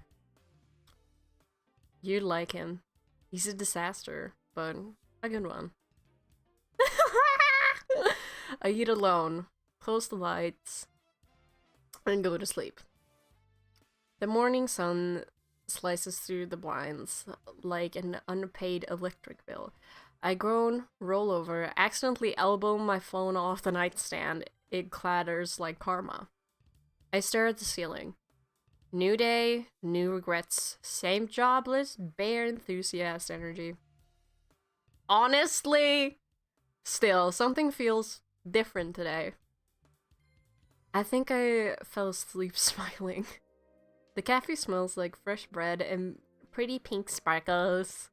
A: You'd like him. He's a disaster, but a good one. I eat alone, close the lights, and go to sleep. The morning sun slices through the blinds like an unpaid electric bill. I groan, roll over, accidentally elbow my phone off the nightstand. It clatters like karma. I stare at the ceiling. New day, new regrets, same jobless, bare enthusiast energy. Honestly, still, something feels different today. I think I fell asleep smiling. The cafe smells like fresh bread and pretty pink sparkles.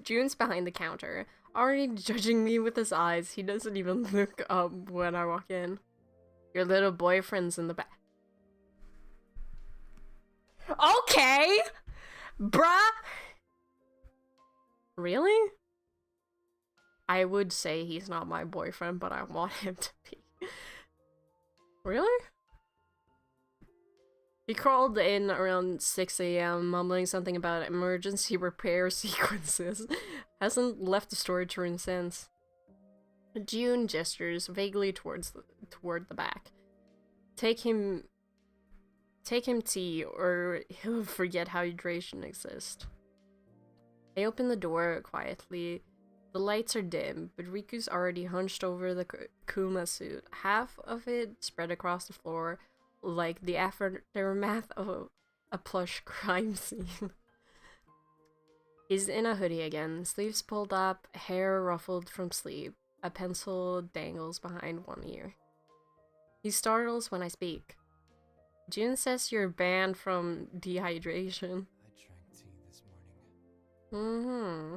A: June's behind the counter, already judging me with his eyes. He doesn't even look up when I walk in. Your little boyfriend's in the back. Okay! Bruh! Really? I would say he's not my boyfriend, but I want him to be. Really? He crawled in around 6 a.m., mumbling something about emergency repair sequences. Hasn't left the storage room since. June gestures vaguely towards toward the back. Take him tea, or he'll forget how hydration exists. I open the door quietly. The lights are dim, but Riku's already hunched over the Kuma suit, half of it spread across the floor, like the aftermath of a plush crime scene. He's in a hoodie again, sleeves pulled up, hair ruffled from sleep. A pencil dangles behind one ear. He startles when I speak. June says you're banned from dehydration.
C: I drank tea this morning.
A: Mm-hmm.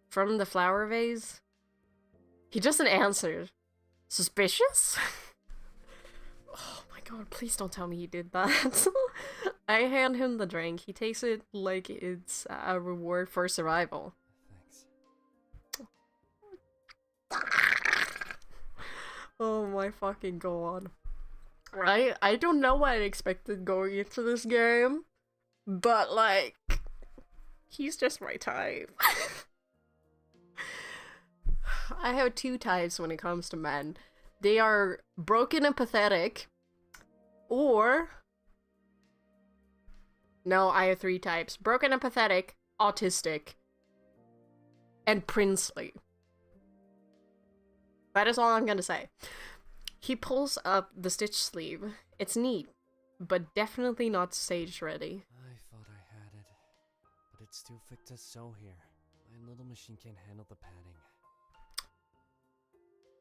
A: From the flower vase? He doesn't answer. Suspicious? Oh my god, please don't tell me he did that. I hand him the drink. He takes it like it's a reward for survival.
C: Thanks.
A: Oh my fucking god. I don't know what I expected going into this game, but like, he's just my type. I have two types when it comes to men. They are broken and pathetic, or... No, I have three types. Broken and pathetic, autistic, and princely. That is all I'm gonna say. He pulls up the stitch sleeve. It's neat, but definitely not stage ready.
C: I thought I had it, but it's too thick to sew here. My little machine can't handle the padding.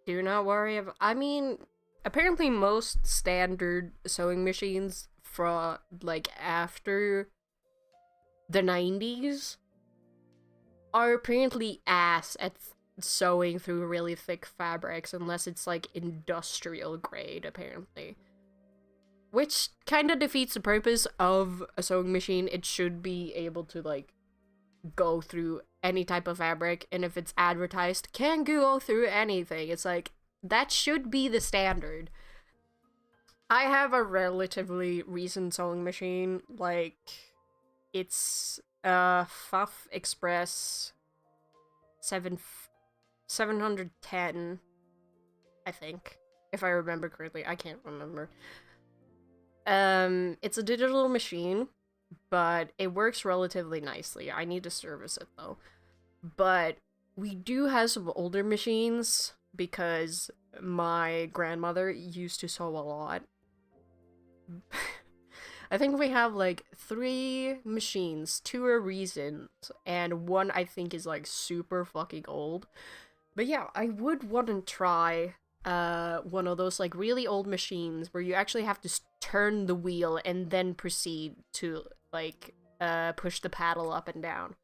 A: Do not worry about... I mean, apparently most standard sewing machines from, like, after the 90s are apparently ass at sewing through really thick fabrics, unless it's, like, industrial grade, apparently. Which kind of defeats the purpose of a sewing machine. It should be able to, like, go through any type of fabric, and if it's advertised, can go through anything. It's like, that should be the standard. I have a relatively recent sewing machine, like, it's a Fuff Express 710, I think, if I remember correctly. I can't remember. It's a digital machine, but it works relatively nicely. I need to service it though. But we do have some older machines because my grandmother used to sew a lot. I think we have like 3 machines, 2 are recent, and 1 I think is like super fucking old. But yeah, I would want to try one of those like really old machines where you actually have to turn the wheel and then proceed to like push the paddle up and down.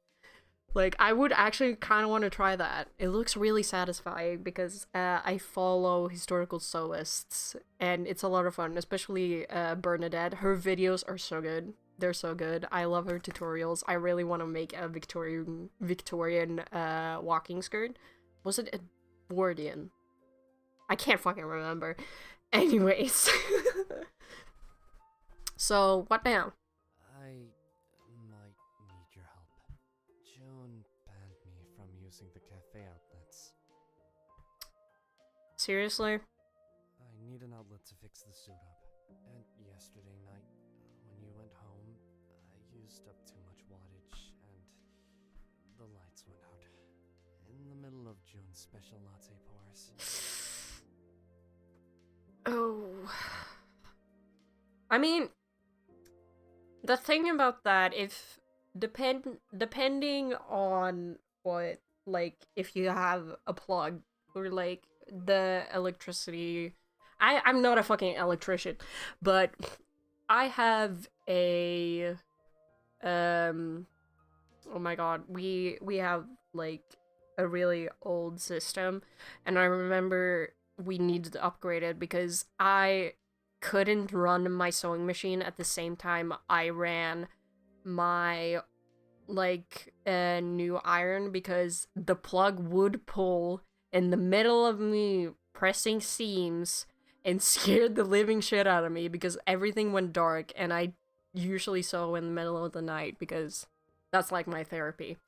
A: Like, I would actually kind of want to try that. It looks really satisfying because I follow historical sewists, and it's a lot of fun, especially Bernadette. Her videos are so good. They're so good. I love her tutorials. I really want to make a Victorian walking skirt. Was it Edwardian? I can't fucking remember. Anyways. So, what now?
C: I might need your help. June banned me from using the cafe outlets.
A: Seriously?
C: I need an outlet to fix the suit up. And yesterday night, when you went home, I used up too much wattage, and the lights went out. In the middle of June's special latte pours.
A: Oh. I mean, the thing about that, if depending on what, like, if you have a plug or like the electricity, I'm not a fucking electrician, but I have a oh my god, we have like a really old system, and I remember we needed to upgrade it because I couldn't run my sewing machine at the same time I ran my like new iron, because the plug would pull in the middle of me pressing seams and scared the living shit out of me because everything went dark, and I usually sew in the middle of the night because that's like my therapy.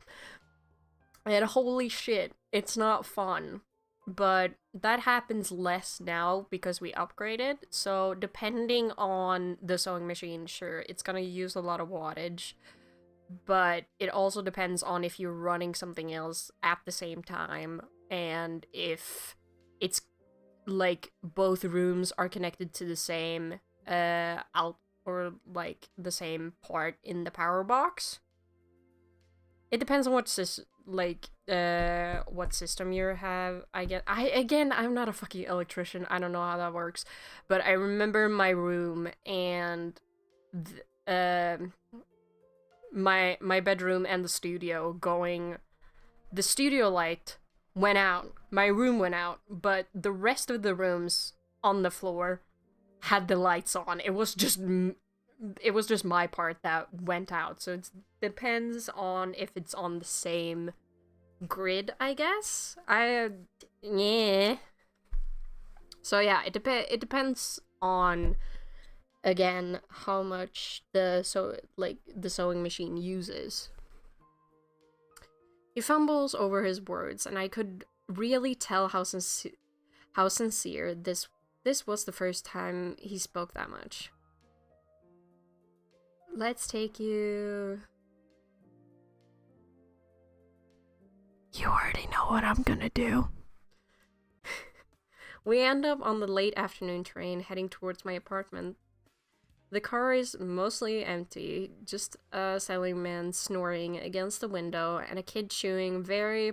A: And holy shit, it's not fun. but that happens less now because we upgraded. So depending on the sewing machine, sure, it's gonna use a lot of wattage, but it also depends on if you're running something else at the same time, and if it's like both rooms are connected to the same out or like the same part in the power box. It depends on what what system you have. I'm not a fucking electrician. I don't know how that works, but I remember my room and my bedroom and the studio going. The studio light went out. My room went out, but the rest of the rooms on the floor had the lights on. It was just my part that went out. So it depends on if it's on the same grid, I guess. Yeah. So yeah, it depends on, again, how much the sewing machine uses. He fumbles over his words, and I could really tell how sincere this was. The first time he spoke that much. Let's take you... You already know what I'm gonna do. We end up on the late afternoon train heading towards my apartment. The car is mostly empty, just a silent man snoring against the window and a kid chewing very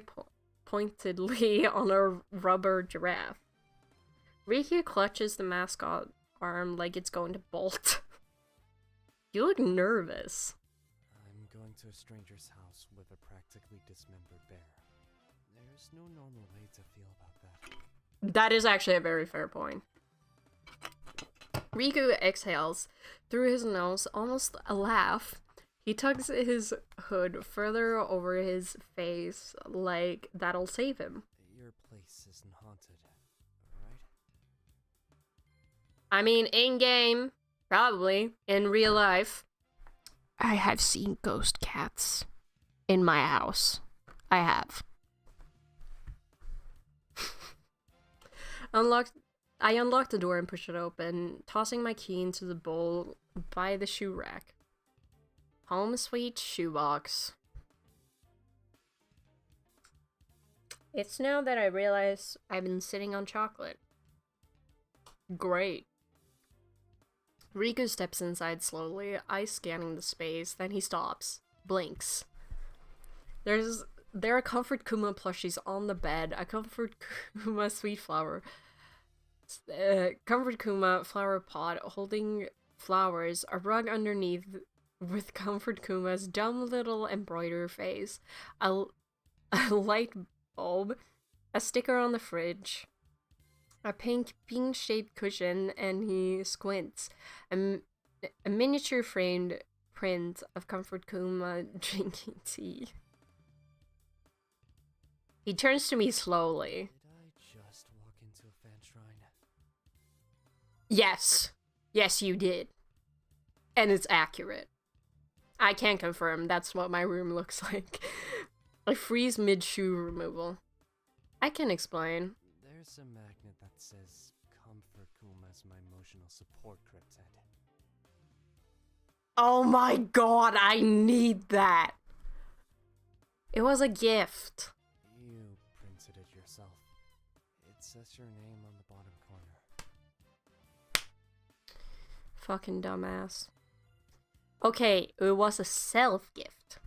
A: pointedly on a rubber giraffe. Riku clutches the mascot arm like it's going to bolt. You look nervous.
C: I'm going to a stranger's house with a practically dismembered bear. There's no normal way to feel about that.
A: That is actually a very fair point. Riku exhales through his nose, almost a laugh. He tugs his hood further over his face, like that'll save him.
C: Your place isn't haunted, right?
A: I mean, in-game, probably. In real life, I have seen ghost cats in my house. I have. I unlock the door and push it open, tossing my key into the bowl by the shoe rack. Home sweet shoebox. It's now that I realize I've been sitting on chocolate. Great. Riku steps inside slowly, eyes scanning the space, then he stops, blinks. There are Comfort Kuma plushies on the bed, a Comfort Kuma sweet flower, Comfort Kuma flower pot holding flowers, a rug underneath with Comfort Kuma's dumb little embroidered face, a light bulb, a sticker on the fridge, a pink shaped cushion, and he squints. A miniature framed print of Comfort Kuma drinking tea. He turns to me slowly.
C: Did I just walk into a fan shrine?
A: Yes. Yes, you did. And it's accurate. I can confirm that's what my room looks like. I freeze mid-shoe removal. I can explain.
C: There's a magnet that says Comfort Kuma's my emotional support cryptid.
A: Oh my god, I need that! It was a gift.
C: You printed it yourself. It says your name on the bottom corner.
A: Fucking dumbass. Okay, it was a self-gift.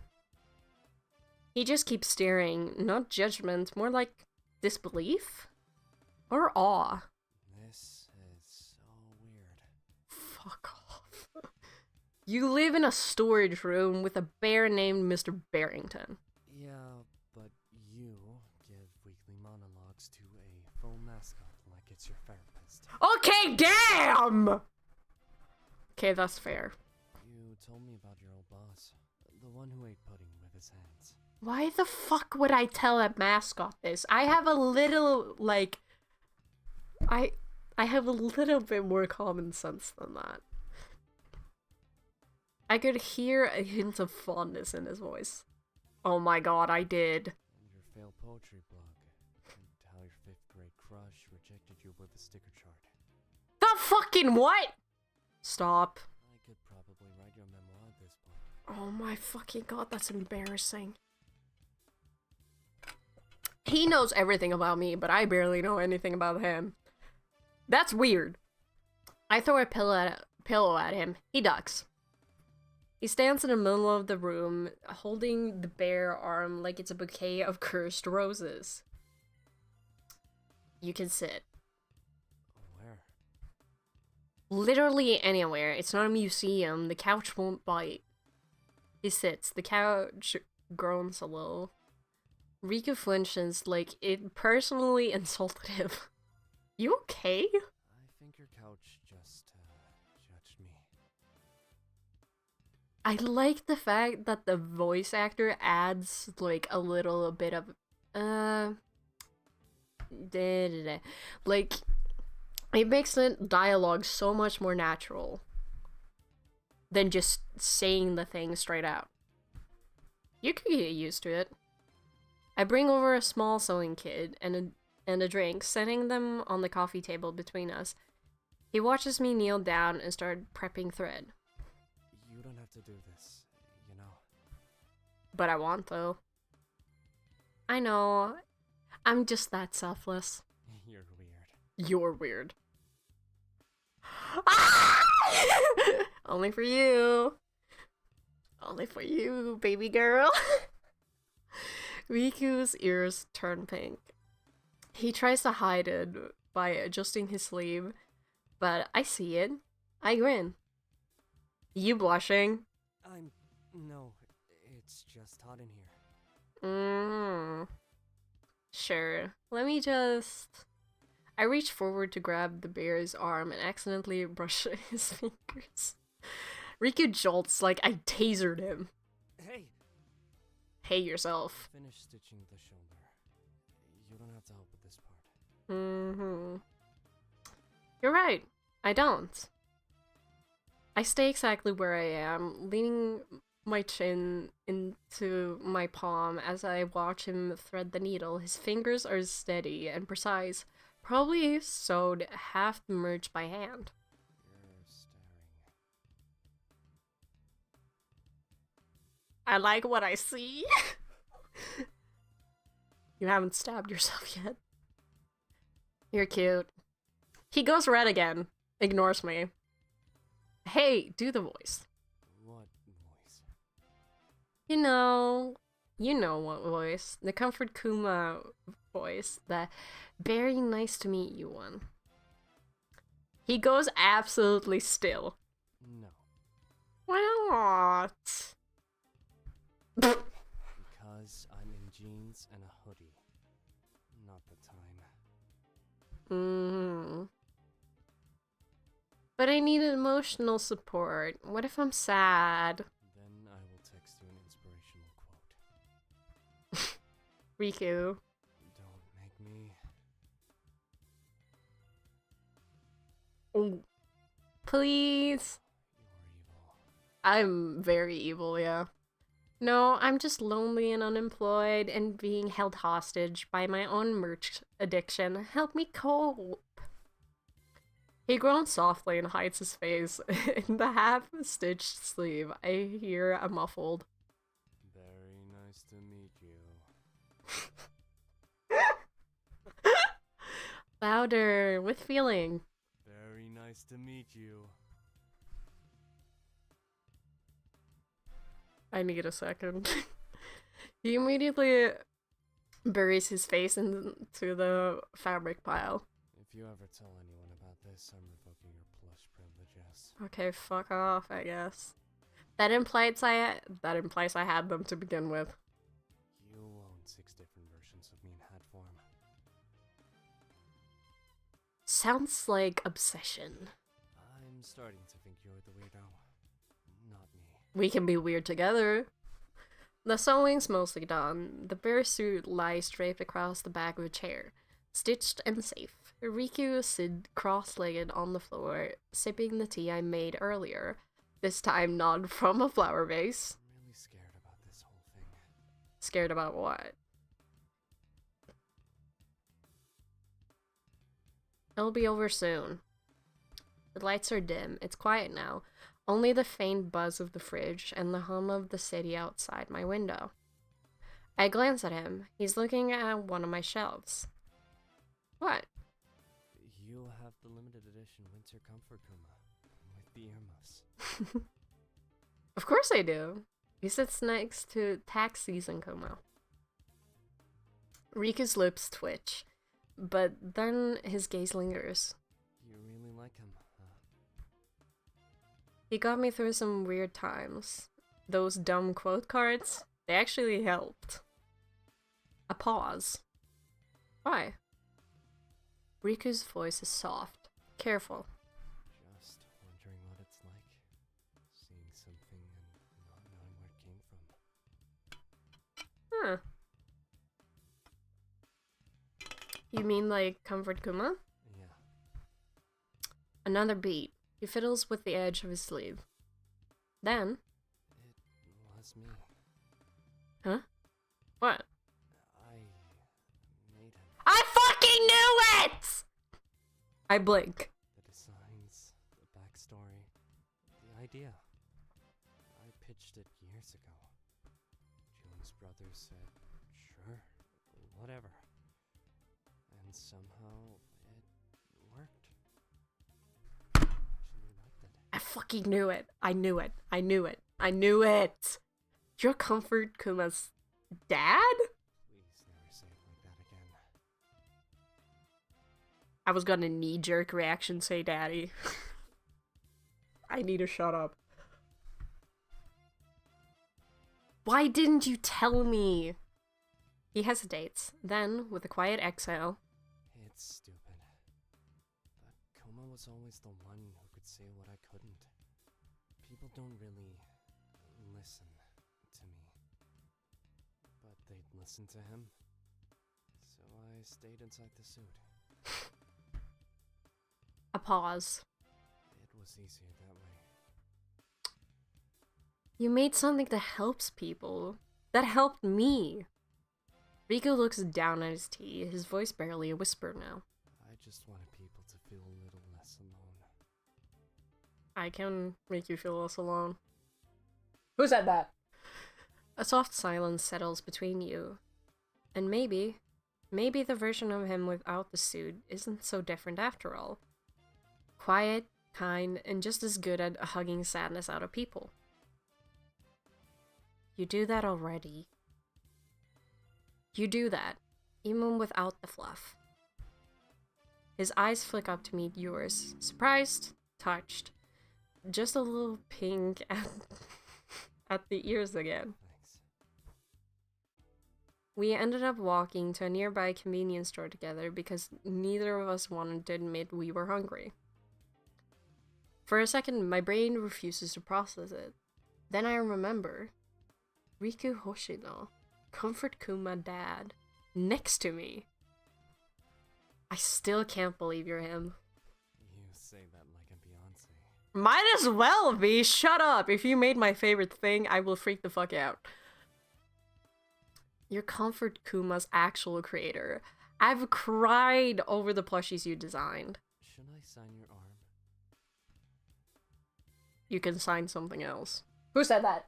A: He just keeps staring, not judgment, more like disbelief? Or awe.
C: This is so weird.
A: Fuck off. You live in a storage room with a bear named Mr. Barrington.
C: Yeah, but you give weekly monologues to a faux mascot like it's your therapist.
A: Okay, damn! Okay, that's fair.
C: You told me about your old boss, the one who ate pudding with his hands.
A: Why the fuck would I tell a mascot this? I have a little, like... I have a little bit more common sense than that. I could hear a hint of fondness in his voice. Oh my god, I did.
C: And your failed poetry blog, and how your 5th grade you with a sticker chart.
A: The fucking what? Stop.
C: I could probably write your memoir at this point.
A: Oh my fucking god, that's embarrassing. He knows everything about me, but I barely know anything about him. That's weird. I throw a pillow at him. He ducks. He stands in the middle of the room, holding the bare arm like it's a bouquet of cursed roses. You can sit.
C: Where?
A: Literally anywhere. It's not a museum. The couch won't bite. He sits. The couch groans a little. Riku flinches like it personally insulted him. You okay?
C: I think your couch just, judged me.
A: I like the fact that the voice actor adds, like, a little bit of, like, it makes the dialogue so much more natural than just saying the thing straight out. You could get used to it. I bring over a small sewing kit and a drink, setting them on the coffee table between us. He watches me kneel down and start prepping thread.
C: You don't have to do this, you know.
A: But I want, though. I know. I'm just that selfless.
C: You're weird.
A: You're weird. Only for you. Only for you, baby girl. Riku's ears turn pink. He tries to hide it by adjusting his sleeve, but I see it. I grin. You blushing?
C: No, it's just hot in here.
A: Sure. Let me just... I reach forward to grab the bear's arm and accidentally brush his fingers. Riku jolts like I tasered him.
C: Hey!
A: Hey yourself.
C: Finish stitching the shoulder. You don't have to help with this part.
A: You're right. I don't. I stay exactly where I am, leaning my chin into my palm as I watch him thread the needle. His fingers are steady and precise, probably sewed half merged by hand.
C: You're staring.
A: I like what I see. You haven't stabbed yourself yet. You're cute. He goes red again. Ignores me. Hey, do the voice.
C: What voice?
A: You know what voice. The Comfort Kuma voice. The very nice to meet you one. He goes absolutely still.
C: No.
A: Why not?
C: Because I'm in jeans and a hoodie. Not the time.
A: But I need emotional support. What if I'm sad?
C: Then I will text you an inspirational quote.
A: Riku.
C: Don't make me.
A: Oh. Please.
C: You're evil.
A: I'm very evil, yeah. No, I'm just lonely and unemployed and being held hostage by my own merch addiction. Help me cope. He groans softly and hides his face. In the half-stitched sleeve, I hear a muffled.
C: Very nice to meet you.
A: Louder, with feeling.
C: Very nice to meet you.
A: I need a second. He immediately buries his face into the fabric pile.
C: If you ever tell anyone about this, I'm revoking your plush privileges.
A: Okay, fuck off, I guess. That implies I had them to begin with.
C: You own 6 different versions of me in hat form.
A: Sounds like obsession.
C: I'm starting to think you're the weirdo. Not me.
A: We can be weird together. The sewing's mostly done. The bear suit lies draped across the back of a chair, stitched and safe. Riku sits cross-legged on the floor, sipping the tea I made earlier. This time not from a flower vase.
C: I'm really scared about this whole thing.
A: Scared about what? It'll be over soon. The lights are dim. It's quiet now. Only the faint buzz of the fridge and the hum of the city outside my window. I glance at him. He's looking at one of my shelves. What?
C: You have the limited edition Winter Comfort Kuma with the earmuffs.
A: Of course I do. He sits next to tax season Kuma. Riku's lips twitch, but then his gaze lingers.
C: You really like him, huh?
A: He got me through some weird times. Those dumb quote cards, they actually helped. A pause. Why? Riku's voice is soft, careful.
C: Just wondering what it's like, seeing something and not knowing where it came from.
A: Huh. You mean like Comfort Kuma?
C: Yeah.
A: Another beat. He fiddles with the edge of his sleeve. Then...
C: It was me.
A: Huh? What?
C: I made him.
A: I fucking knew it! I blink.
C: The designs, the backstory, the idea. I pitched it years ago. Jones Brothers said, sure, whatever. And somehow it worked. Actually liked it.
A: I fucking knew it. I knew it. I knew it. I knew it. You're Comfort Kuma's dad?
C: Please never say it like that again.
A: I was gonna knee-jerk reaction say daddy. I need to shut up. Why didn't you tell me? He hesitates. Then, with a quiet exhale,
C: It's stupid. But Kuma was always the one who could say what I couldn't. People don't really listen to me. But they'd listen to him. So I stayed inside the suit.
A: a pause.
C: It was easier that way.
A: You made something that helps people. That helped me. Riku looks down at his tea, his voice barely a whisper now.
C: I just wanted people to feel a little less alone.
A: I can make you feel less alone. Who said that? A soft silence settles between you. And maybe the version of him without the suit isn't so different after all. Quiet, kind, and just as good at hugging sadness out of people. You do that already. You do that, even without the fluff. His eyes flick up to meet yours, surprised, touched, just a little pink at the ears again.
C: Thanks.
A: We ended up walking to a nearby convenience store together because neither of us wanted to admit we were hungry. For a second, my brain refuses to process it. Then I remember. Riku Hoshino, Comfort Kuma dad, next to me. I still can't believe you're him.
C: You say that like a Beyonce.
A: Might as well be. Shut up. If you made my favorite thing, I will freak the fuck out. You're Comfort Kuma's actual creator. I've cried over the plushies you designed.
C: Should I sign your arm?
A: You can sign something else. Who said that?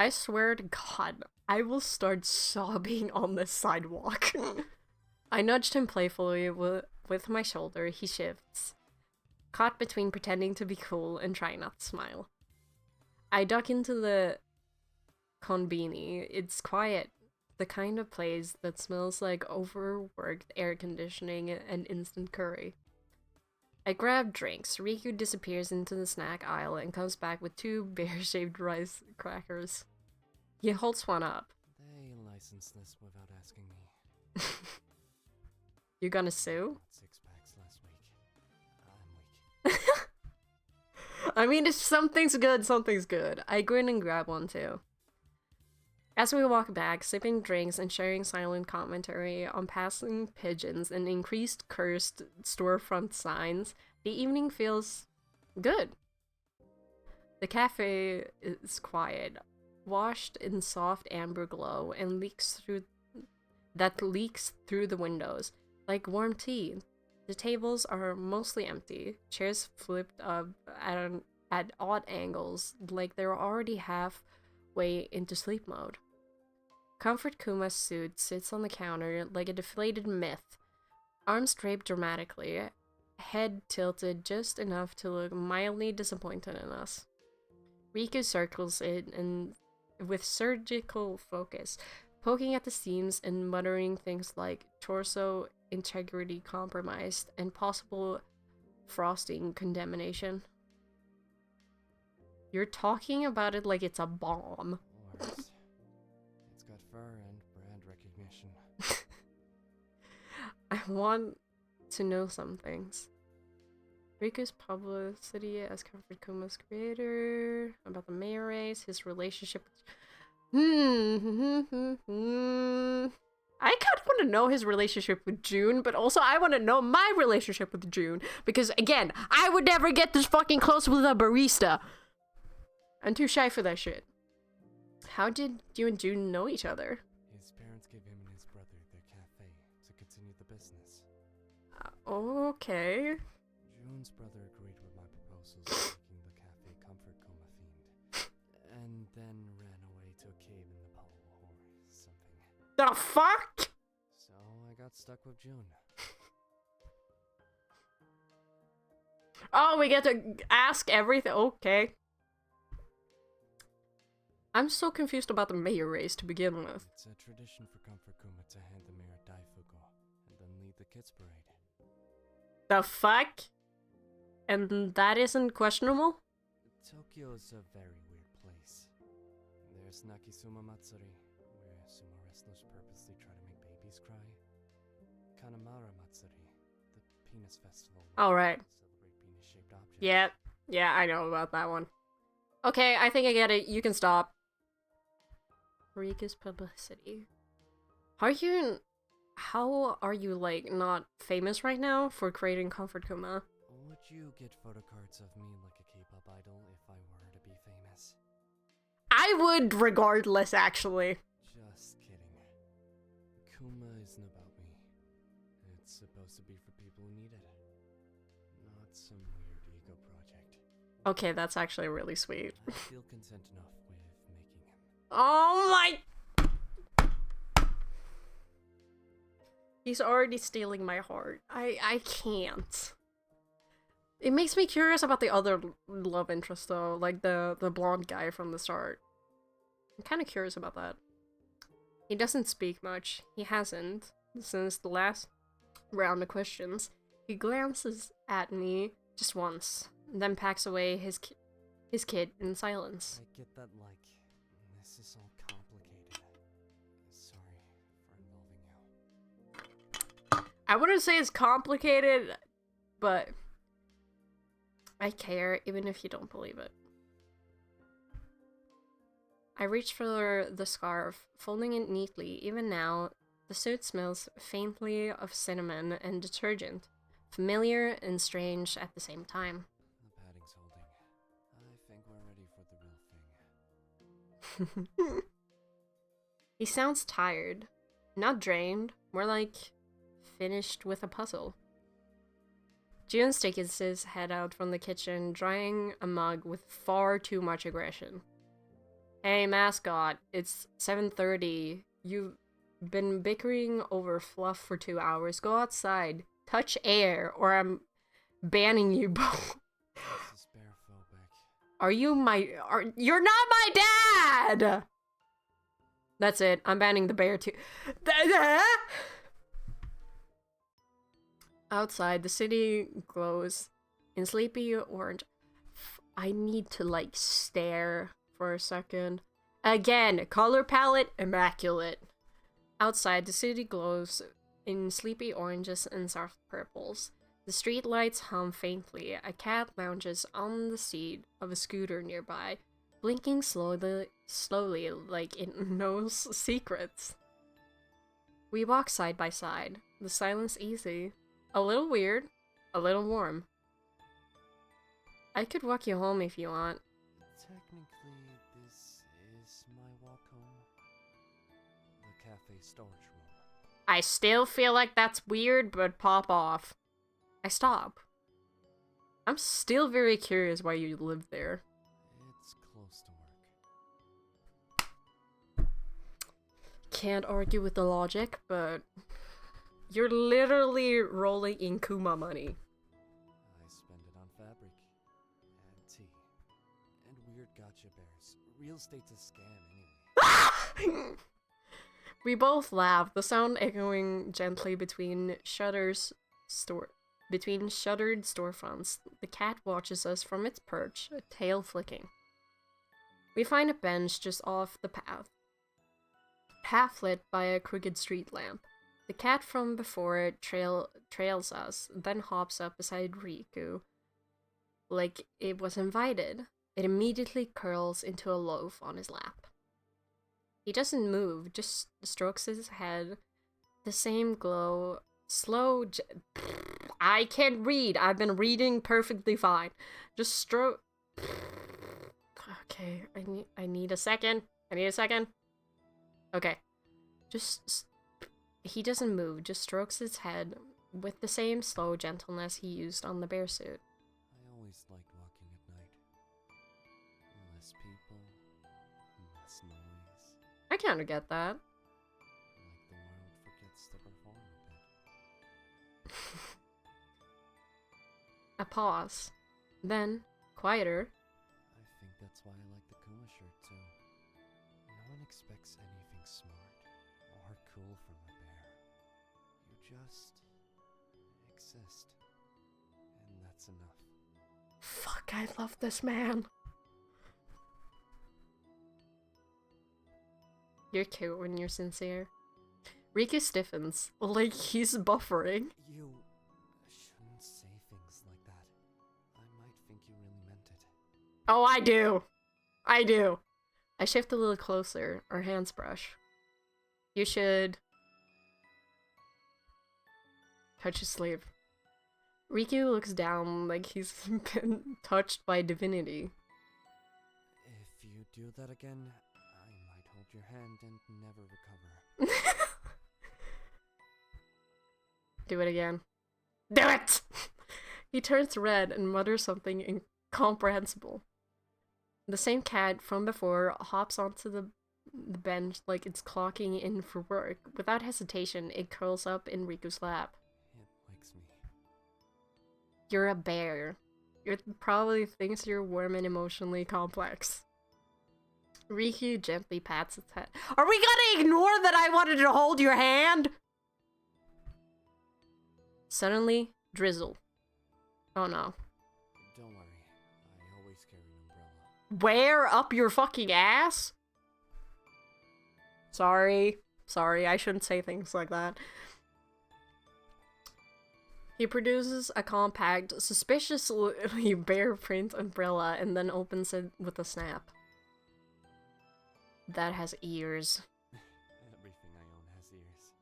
A: I swear to God, I will start sobbing on the sidewalk. I nudged him playfully with my shoulder. He shifts, caught between pretending to be cool and trying not to smile. I duck into the konbini. It's quiet, the kind of place that smells like overworked air conditioning and instant curry. I grab drinks. Riku disappears into the snack aisle and comes back with 2 bear-shaped rice crackers. He holds one up.
C: They licensed this without asking me.
A: You gonna sue?
C: 6 packs last week. I'm weak.
A: I mean, if something's good, something's good. I grin and grab one too. As we walk back, sipping drinks and sharing silent commentary on passing pigeons and increased cursed storefront signs, the evening feels good. The cafe is quiet, washed in soft amber glow, and leaks through the windows like warm tea. The tables are mostly empty, chairs flipped up at odd angles, like they're already halfway into sleep mode. Comfort Kuma's suit sits on the counter like a deflated myth, arms draped dramatically, head tilted just enough to look mildly disappointed in us. Riku circles it and with surgical focus, poking at the seams and muttering things like torso integrity compromised and possible frosting contamination. You're talking about it like it's a bomb.
C: Worse. It's got fur and brand recognition.
A: I want to know some things. Riku's publicity as Comfort Kuma's creator, about the mayor race, his relationship with... I kind of want to know his relationship with June, but also I want to know my relationship with June, because again, I would never get this fucking close with a barista. I'm too shy for that shit. How did you and June know each other?
C: His parents gave him and his brother their cafe to continue the business.
A: Okay.
C: June's brother agreed with my proposals of making the cafe Comfort Coma themed, and then ran away to a cave in Nepal or something.
A: The fuck?
C: So I got stuck with June.
A: Oh, we get to ask everything. Okay. I'm so confused about the mayor race to begin with.
C: It's a tradition for Comfort Kuma to hand the mayor Daifuku and then lead the kids parade.
A: The fuck? And that isn't questionable?
C: Tokyo is a very weird place. There's Nakisuma Matsuri, where sumo wrestlers purposely try to make babies cry. Kanamara Matsuri, the penis festival.
A: Alright.
C: Celebrate penis-shaped objects.
A: Yeah, I know about that one. Okay, I think I get it. You can stop. Riku's publicity. How are you, like, not famous right now for creating Comfort Kuma?
C: Would you get photo cards of me like a K-pop idol if I were to be famous?
A: I would, regardless, actually.
C: Just kidding. Kuma isn't about me. It's supposed to be for people who need it. Not some weird ego project.
A: Okay, that's actually really sweet.
C: I feel content enough with making him.
A: Oh my... He's already stealing my heart. I can't. It makes me curious about the other love interest, though. Like the blonde guy from the start. I'm kind of curious about that. He doesn't speak much. He hasn't since the last round of questions. He glances at me just once, then packs away his kid in silence.
C: I get that, like, this is all complicated. Sorry for involving you.
A: I wouldn't say it's complicated, but I care, even if you don't believe it. I reach for the scarf, folding it neatly. Even now, the suit smells faintly of cinnamon and detergent, familiar and strange at the same time.
C: The padding's holding. I think we're ready for the real thing.
A: He sounds tired. Not drained, more like finished with a puzzle. June sticks his head out from the kitchen, drying a mug with far too much aggression. Hey, mascot, it's 7:30. You've been bickering over fluff for 2 hours. Go outside. Touch air, or I'm banning you both.
C: This is bearphobic.
A: You're not my dad! That's it. I'm banning the bear too. Outside, the city glows in sleepy orange. I need to, like, stare for a second. Again, color palette, immaculate. Outside, the city glows in sleepy oranges and soft purples. The street lights hum faintly. A cat lounges on the seat of a scooter nearby, blinking slowly like it knows secrets. We walk side by side, the silence easy. A little weird, a little warm. I could walk you home if you want.
C: Technically, this is my walk home. The cafe storage room.
A: I still feel like that's weird, but pop off. I stop. I'm still very curious why you live there.
C: It's close to work.
A: Can't argue with the logic, but you're literally rolling in Kuma money.
C: I spend it on fabric, and tea, and weird gotcha bears. Real estate's a scam anyway.
A: We both laugh, the sound echoing gently between shuttered storefronts. The cat watches us from its perch, tail flicking. We find a bench just off the path, half lit by a crooked street lamp. The cat from before trails us, then hops up beside Riku like it was invited. It immediately curls into a loaf on his lap. He doesn't move, just strokes his head. The same I can't read. I've been reading perfectly fine. Just stroke. Okay, I need a second. Okay. He doesn't move, just strokes his head with the same slow gentleness he used on the bear suit.
C: I always liked walking at night. Less people, less noise.
A: I kind of get that.
C: Like the world forgets to perform a bit.
A: A pause. Then, quieter.
C: I think that's why I like the Kuma shirt too. No one expects anything smart or cool from a bear. You just exist. And that's enough.
A: Fuck, I love this man. You're cute when you're sincere. Riku stiffens, like he's buffering.
C: You shouldn't say things like that. I might think you really meant it.
A: Oh, I do. I shift a little closer, our hands brush. You should touch his sleeve. Riku looks down like he's been touched by divinity.
C: If you do that again, I might hold your hand and never recover.
A: Do it again. Do it! He turns red and mutters something incomprehensible. The same cat from before hops onto the bench like it's clocking in for work. Without hesitation, it curls up in Riku's lap.
C: It likes me.
A: You're a bear. It probably thinks you're warm and emotionally complex. Riku gently pats its head. Are we gonna ignore that I wanted to hold your hand? Suddenly, drizzle. Oh no.
C: Don't worry, I always carry an umbrella.
A: Where up your fucking ass? Sorry, I shouldn't say things like that. He produces a compact, suspiciously bare print umbrella and then opens it with a snap. That has ears.
C: Everything I own has ears.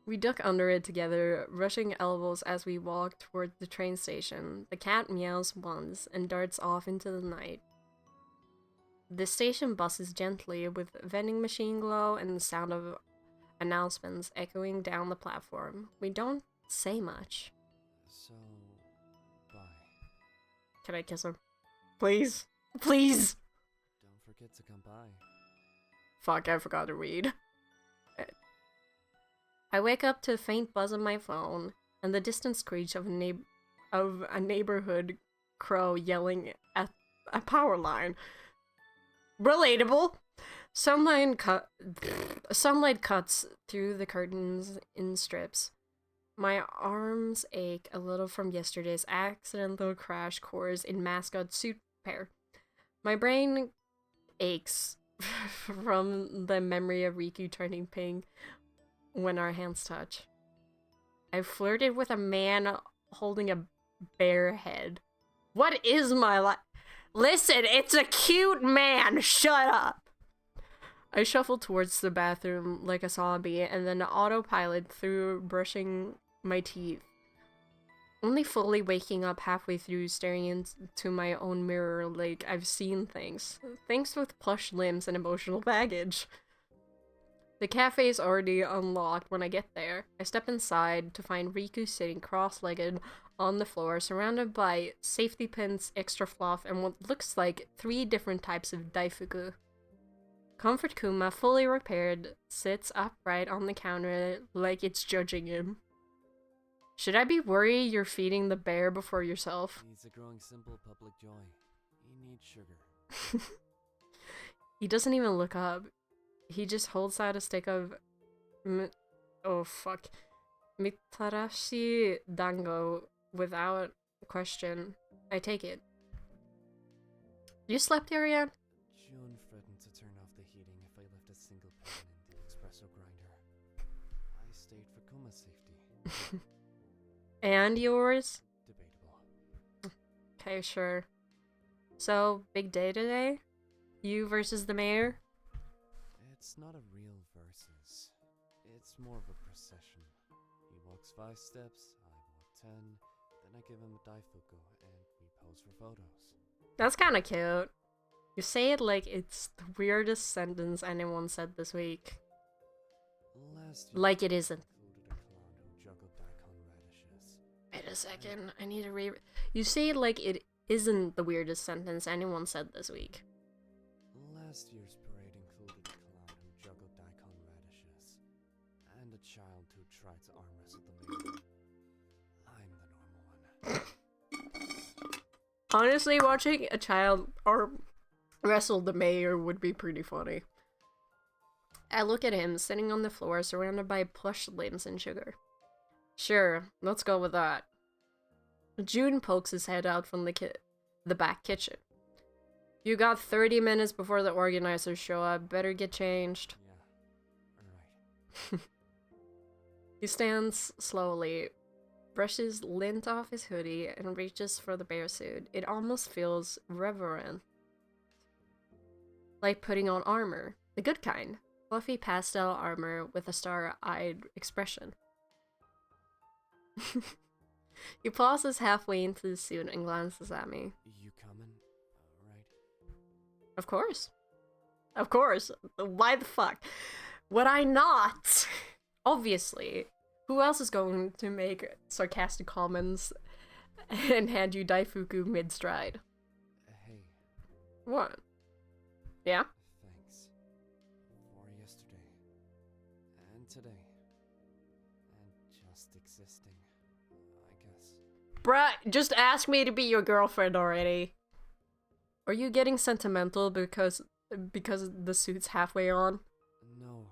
A: We duck under it together, rushing elbows as we walk toward the train station. The cat meows once and darts off into the night. The station buzzes gently with vending machine glow and the sound of announcements echoing down the platform. We don't say much.
C: So, bye.
A: Can I kiss him? Please? Please!
C: Don't forget to come by.
A: Fuck, I forgot to read. I wake up to a faint buzz on my phone and the distant screech of a neighborhood crow yelling at a power line. Relatable! Sunlight cuts through the curtains in strips. My arms ache a little from yesterday's accidental crash course in mascot suit pair. My brain aches from the memory of Riku turning pink when our hands touch. I flirted with a man holding a bear head. What is my life? Listen, it's a cute man! Shut up! I shuffled towards the bathroom like a zombie and then autopilot through brushing my teeth. Only fully waking up halfway through staring into my own mirror like I've seen things. Things with plush limbs and emotional baggage. The cafe is already unlocked when I get there. I step inside to find Riku sitting cross-legged on the floor, surrounded by safety pins, extra fluff, and what looks like 3 different types of daifuku. Comfort Kuma, fully repaired, sits upright on the counter like it's judging him. Should I be worried you're feeding the bear before yourself?
C: Needs a growing simple public joy. He needs sugar.
A: He doesn't even look up. He just holds out a stick of oh fuck. Mitarashi dango without question. I take it. You slept here yet?
C: June threatened to turn off the heating if I left a single pan in the espresso grinder. I stayed for Kuma's safety.
A: And yours?
C: Debatable.
A: Okay, sure. So, big day today? You versus the mayor?
C: It's not a real versus. It's more of a procession. He walks 5 steps, I walk 10, then I give him a daifuku, and we pose for photos.
A: That's kinda cute. You say it like it's the weirdest sentence anyone said this week.
C: Last year,
A: Like it isn't.
C: included a clown who juggled daikon radishes.
A: Wait a second, I need to read. You say it like it isn't the weirdest sentence anyone said this week.
C: Last year's parade included a clown who juggled daikon radishes, and a child who tried to arm wrestle the mayor. I'm the normal one.
A: Honestly, watching a child arm wrestle the mayor would be pretty funny. I look at him, sitting on the floor, surrounded by plush limbs and sugar. Sure, let's go with that. June pokes his head out from the back kitchen. You got 30 minutes before the organizers show up. Better get changed.
C: Yeah, alright.
A: He stands slowly, brushes lint off his hoodie, and reaches for the bear suit. It almost feels reverent. Like putting on armor. The good kind. Fluffy pastel armor with a star-eyed expression. He pauses halfway into the suit and glances at me.
C: You coming? Right?
A: Of course. Of course. Why the fuck? Would I not? Obviously. Who else is going to make sarcastic comments and hand you daifuku mid-stride?
C: Hey,
A: What? Yeah?
C: thanks. For yesterday. And today. And just existing, I guess.
A: Bruh, just ask me to be your girlfriend already. Are you getting sentimental because the suit's halfway on?
C: No,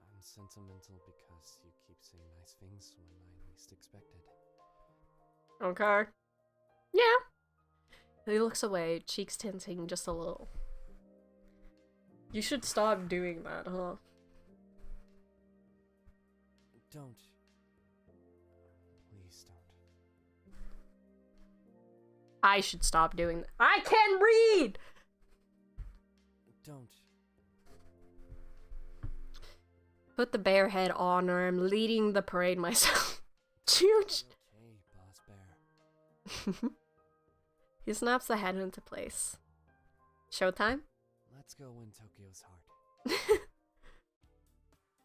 C: I'm sentimental because you keep saying nice things when I least expected.
A: Okay. Yeah. He looks away, cheeks tinting just a little. You should stop doing that, huh?
C: Don't. Please don't.
A: I should stop doing that. I can read!
C: Don't.
A: Put the bear head on, or I'm leading the parade myself. Huge.
C: Okay, Boss Bear.
A: He snaps the head into place. Showtime?
C: Let's go win Tokyo's heart.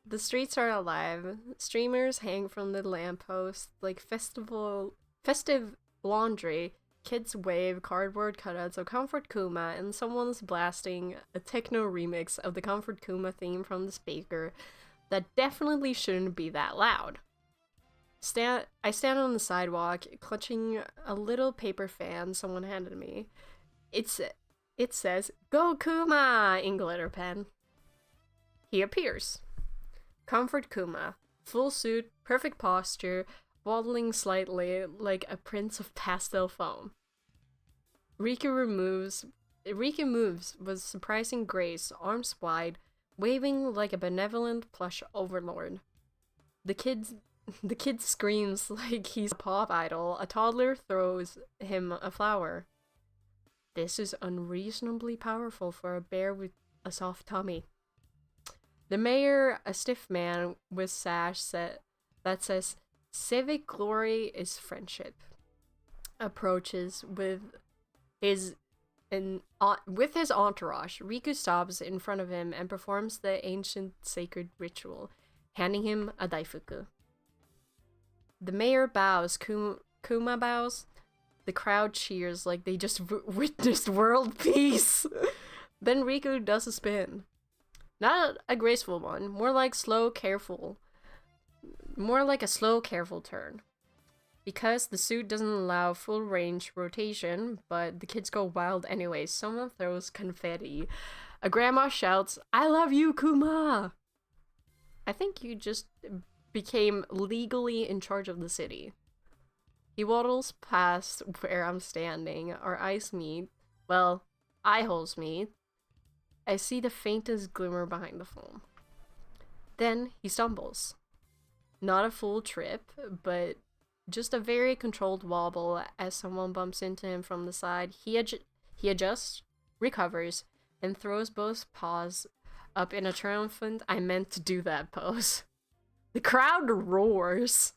A: The streets are alive. Streamers hang from the lampposts like festive laundry. Kids wave cardboard cutouts of Comfort Kuma, and someone's blasting a techno remix of the Comfort Kuma theme from the speaker that definitely shouldn't be that loud. I stand on the sidewalk, clutching a little paper fan someone handed me. It says, "Go Kuma!" in glitter pen. He appears. Comfort Kuma. Full suit, perfect posture, waddling slightly like a prince of pastel foam. Riku moves with surprising grace, arms wide, waving like a benevolent plush overlord. The kid screams like he's a pop idol. A toddler throws him a flower. This is unreasonably powerful for a bear with a soft tummy. The mayor, a stiff man with sash that says, "Civic glory is friendship," approaches with his and with his entourage, Riku stops in front of him and performs the ancient sacred ritual, handing him a daifuku. The mayor bows, Kuma bows. The crowd cheers like they just witnessed world peace. Then Riku does a spin. Not a graceful one, more like a slow, careful turn. Because the suit doesn't allow full range rotation, but the kids go wild anyway, someone throws confetti. A grandma shouts, "I love you, Kuma!" I think you just became legally in charge of the city. He waddles past where I'm standing. Our eyes meet. Well, eye holes meet. I see the faintest glimmer behind the foam. Then he stumbles. Not a full trip, but just a very controlled wobble as someone bumps into him from the side. He adjusts, recovers, and throws both paws up in a triumphant "I meant to do that" pose. The crowd roars.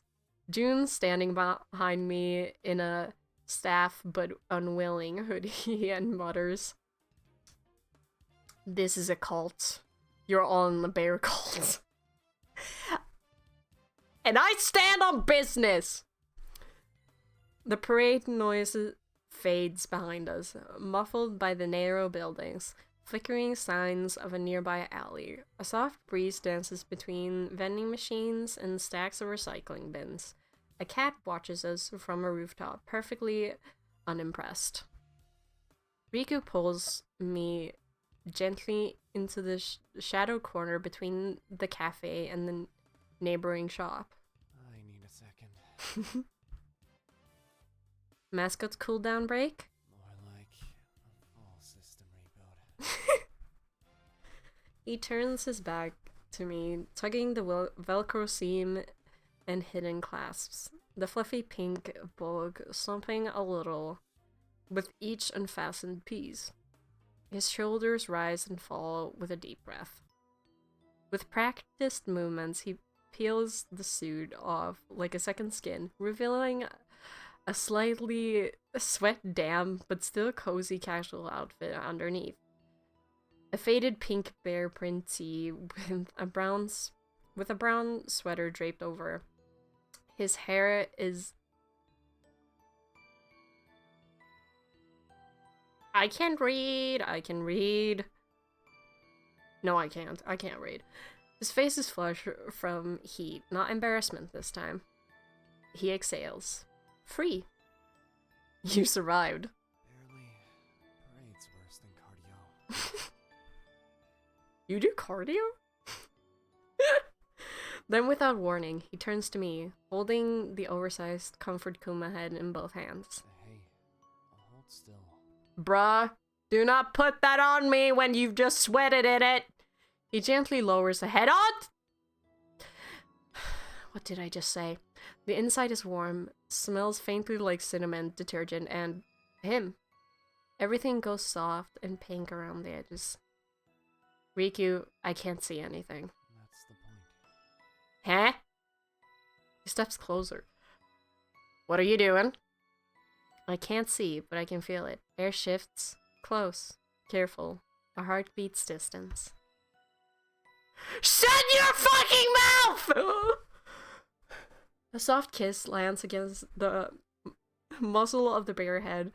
A: June's standing behind me in a staff but unwilling hoodie and mutters, "This is a cult. You're all in the bear cult." And I stand on business! The parade noise fades behind us, muffled by the narrow buildings, flickering signs of a nearby alley. A soft breeze dances between vending machines and stacks of recycling bins. A cat watches us from a rooftop, perfectly unimpressed. Riku pulls me gently into the shadow corner between the cafe and the neighboring shop.
C: I need a second.
A: Mascot's cooldown break?
C: More like a full system reboot.
A: He turns his back to me, tugging the Velcro seam and hidden clasps. The fluffy pink bulk slumping a little with each unfastened piece. His shoulders rise and fall with a deep breath. With practiced movements, he peels the suit off like a second skin, revealing a slightly sweat-damp but still cozy casual outfit underneath. A faded pink bear print tee with a brown sweater draped over. His hair is... I can read. No, I can't. I can't read. His face is flushed from heat, not embarrassment this time. He exhales. Free. You survived.
C: Barely. Parade's worse than cardio.
A: You do cardio? Then without warning, he turns to me, holding the oversized Comfort Kuma head in both hands.
C: Hey, I'll hold still.
A: Bruh, do not put that on me when you've just sweated in it. He gently lowers the head on. What did I just say? The inside is warm, smells faintly like cinnamon detergent, and him. Everything goes soft and pink around the edges. Riku, I can't see anything.
C: That's the point.
A: Huh? He steps closer. What are you doing? I can't see, but I can feel it. Air shifts. Close. Careful. Our heart beats distance. Shut your fucking mouth! A soft kiss lands against the muzzle of the bear head,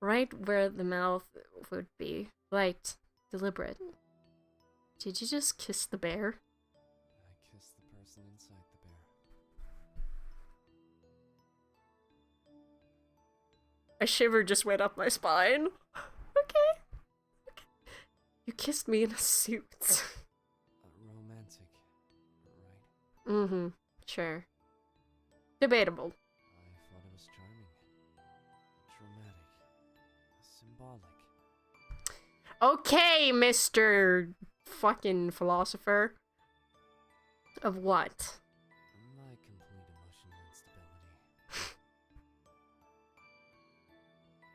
A: right where the mouth would be. Light. Deliberate. Did you just kiss the bear?
C: I kissed the person inside the bear.
A: A shiver just went up my spine. Okay. You kissed me in a suit.
C: Romantic, right?
A: Mm-hmm. Sure. Debatable.
C: I thought it was charming. Dramatic. Symbolic.
A: Okay, Mr. fucking philosopher. Of what?
C: My complete emotional instability.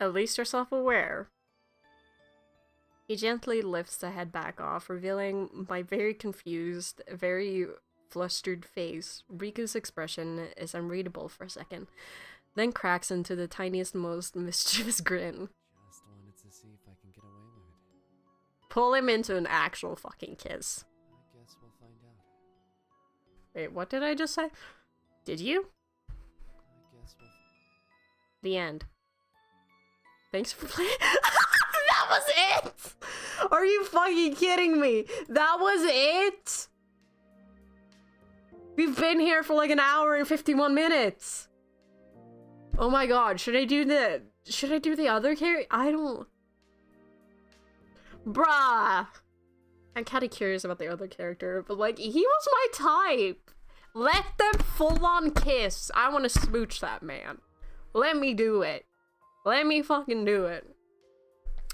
A: At least you're self-aware. He gently lifts the head back off, revealing my very confused, very flustered face. Riku's expression is unreadable for a second, then cracks into the tiniest, most mischievous grin.
C: Just wanted to see if I can get away with it.
A: Pull him into an actual fucking kiss.
C: I guess we'll find out.
A: Wait, what did I just say? Did you?
C: I guess we'll...
A: The end. Thanks for playing. That was it! Are you fucking kidding me? That was it? We've been here for like an hour and 51 minutes. Oh my god, should I do the other character? I don't... Bruh. I'm kinda curious about the other character, but like, he was my type. Let them full on kiss. I wanna smooch that man. Let me do it. Let me fucking do it.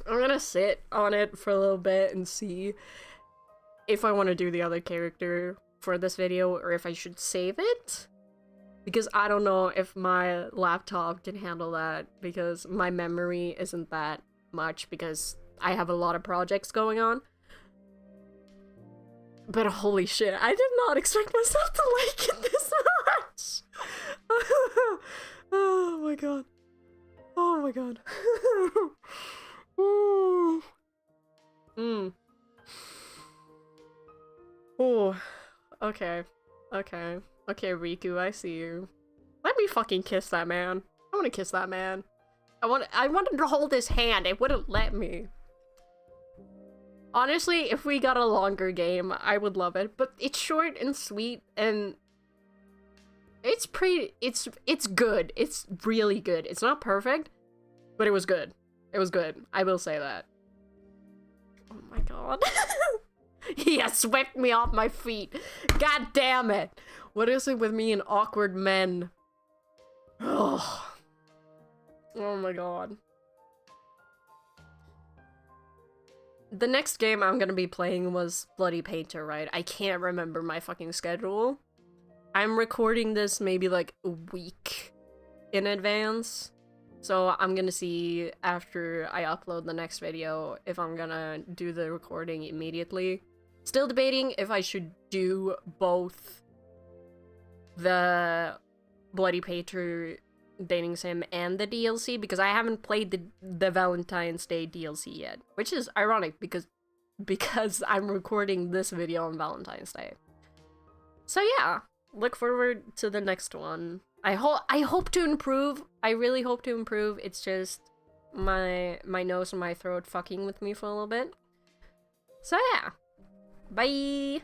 A: I'm gonna sit on it for a little bit and see if I want to do the other character for this video or if I should save it. Because I don't know if my laptop can handle that because my memory isn't that much because I have a lot of projects going on. But holy shit, I did not expect myself to like it this much! Oh my god. Oh my god. Oh. Okay. Okay. Okay, Riku, I see you. Let me fucking kiss that man. I wanna kiss that man. I wanted to hold his hand. It wouldn't let me. Honestly, if we got a longer game, I would love it. But it's short and sweet, and it's good. It's really good. It's not perfect, but it was good. It was good. I will say that. Oh my god. He has swept me off my feet. God damn it. What is it with me and awkward men? Oh. Oh my god. The next game I'm gonna be playing was Bloody Painter, right? I can't remember my fucking schedule. I'm recording this maybe like a week in advance. So I'm gonna see after I upload the next video if I'm gonna do the recording immediately. Still debating if I should do both the Bloody Painter dating sim and the DLC because I haven't played the Valentine's Day DLC yet, which is ironic because I'm recording this video on Valentine's Day. So yeah, look forward to the next one. I hope to improve. I really hope to improve. It's just my nose and my throat fucking with me for a little bit. So yeah, bye.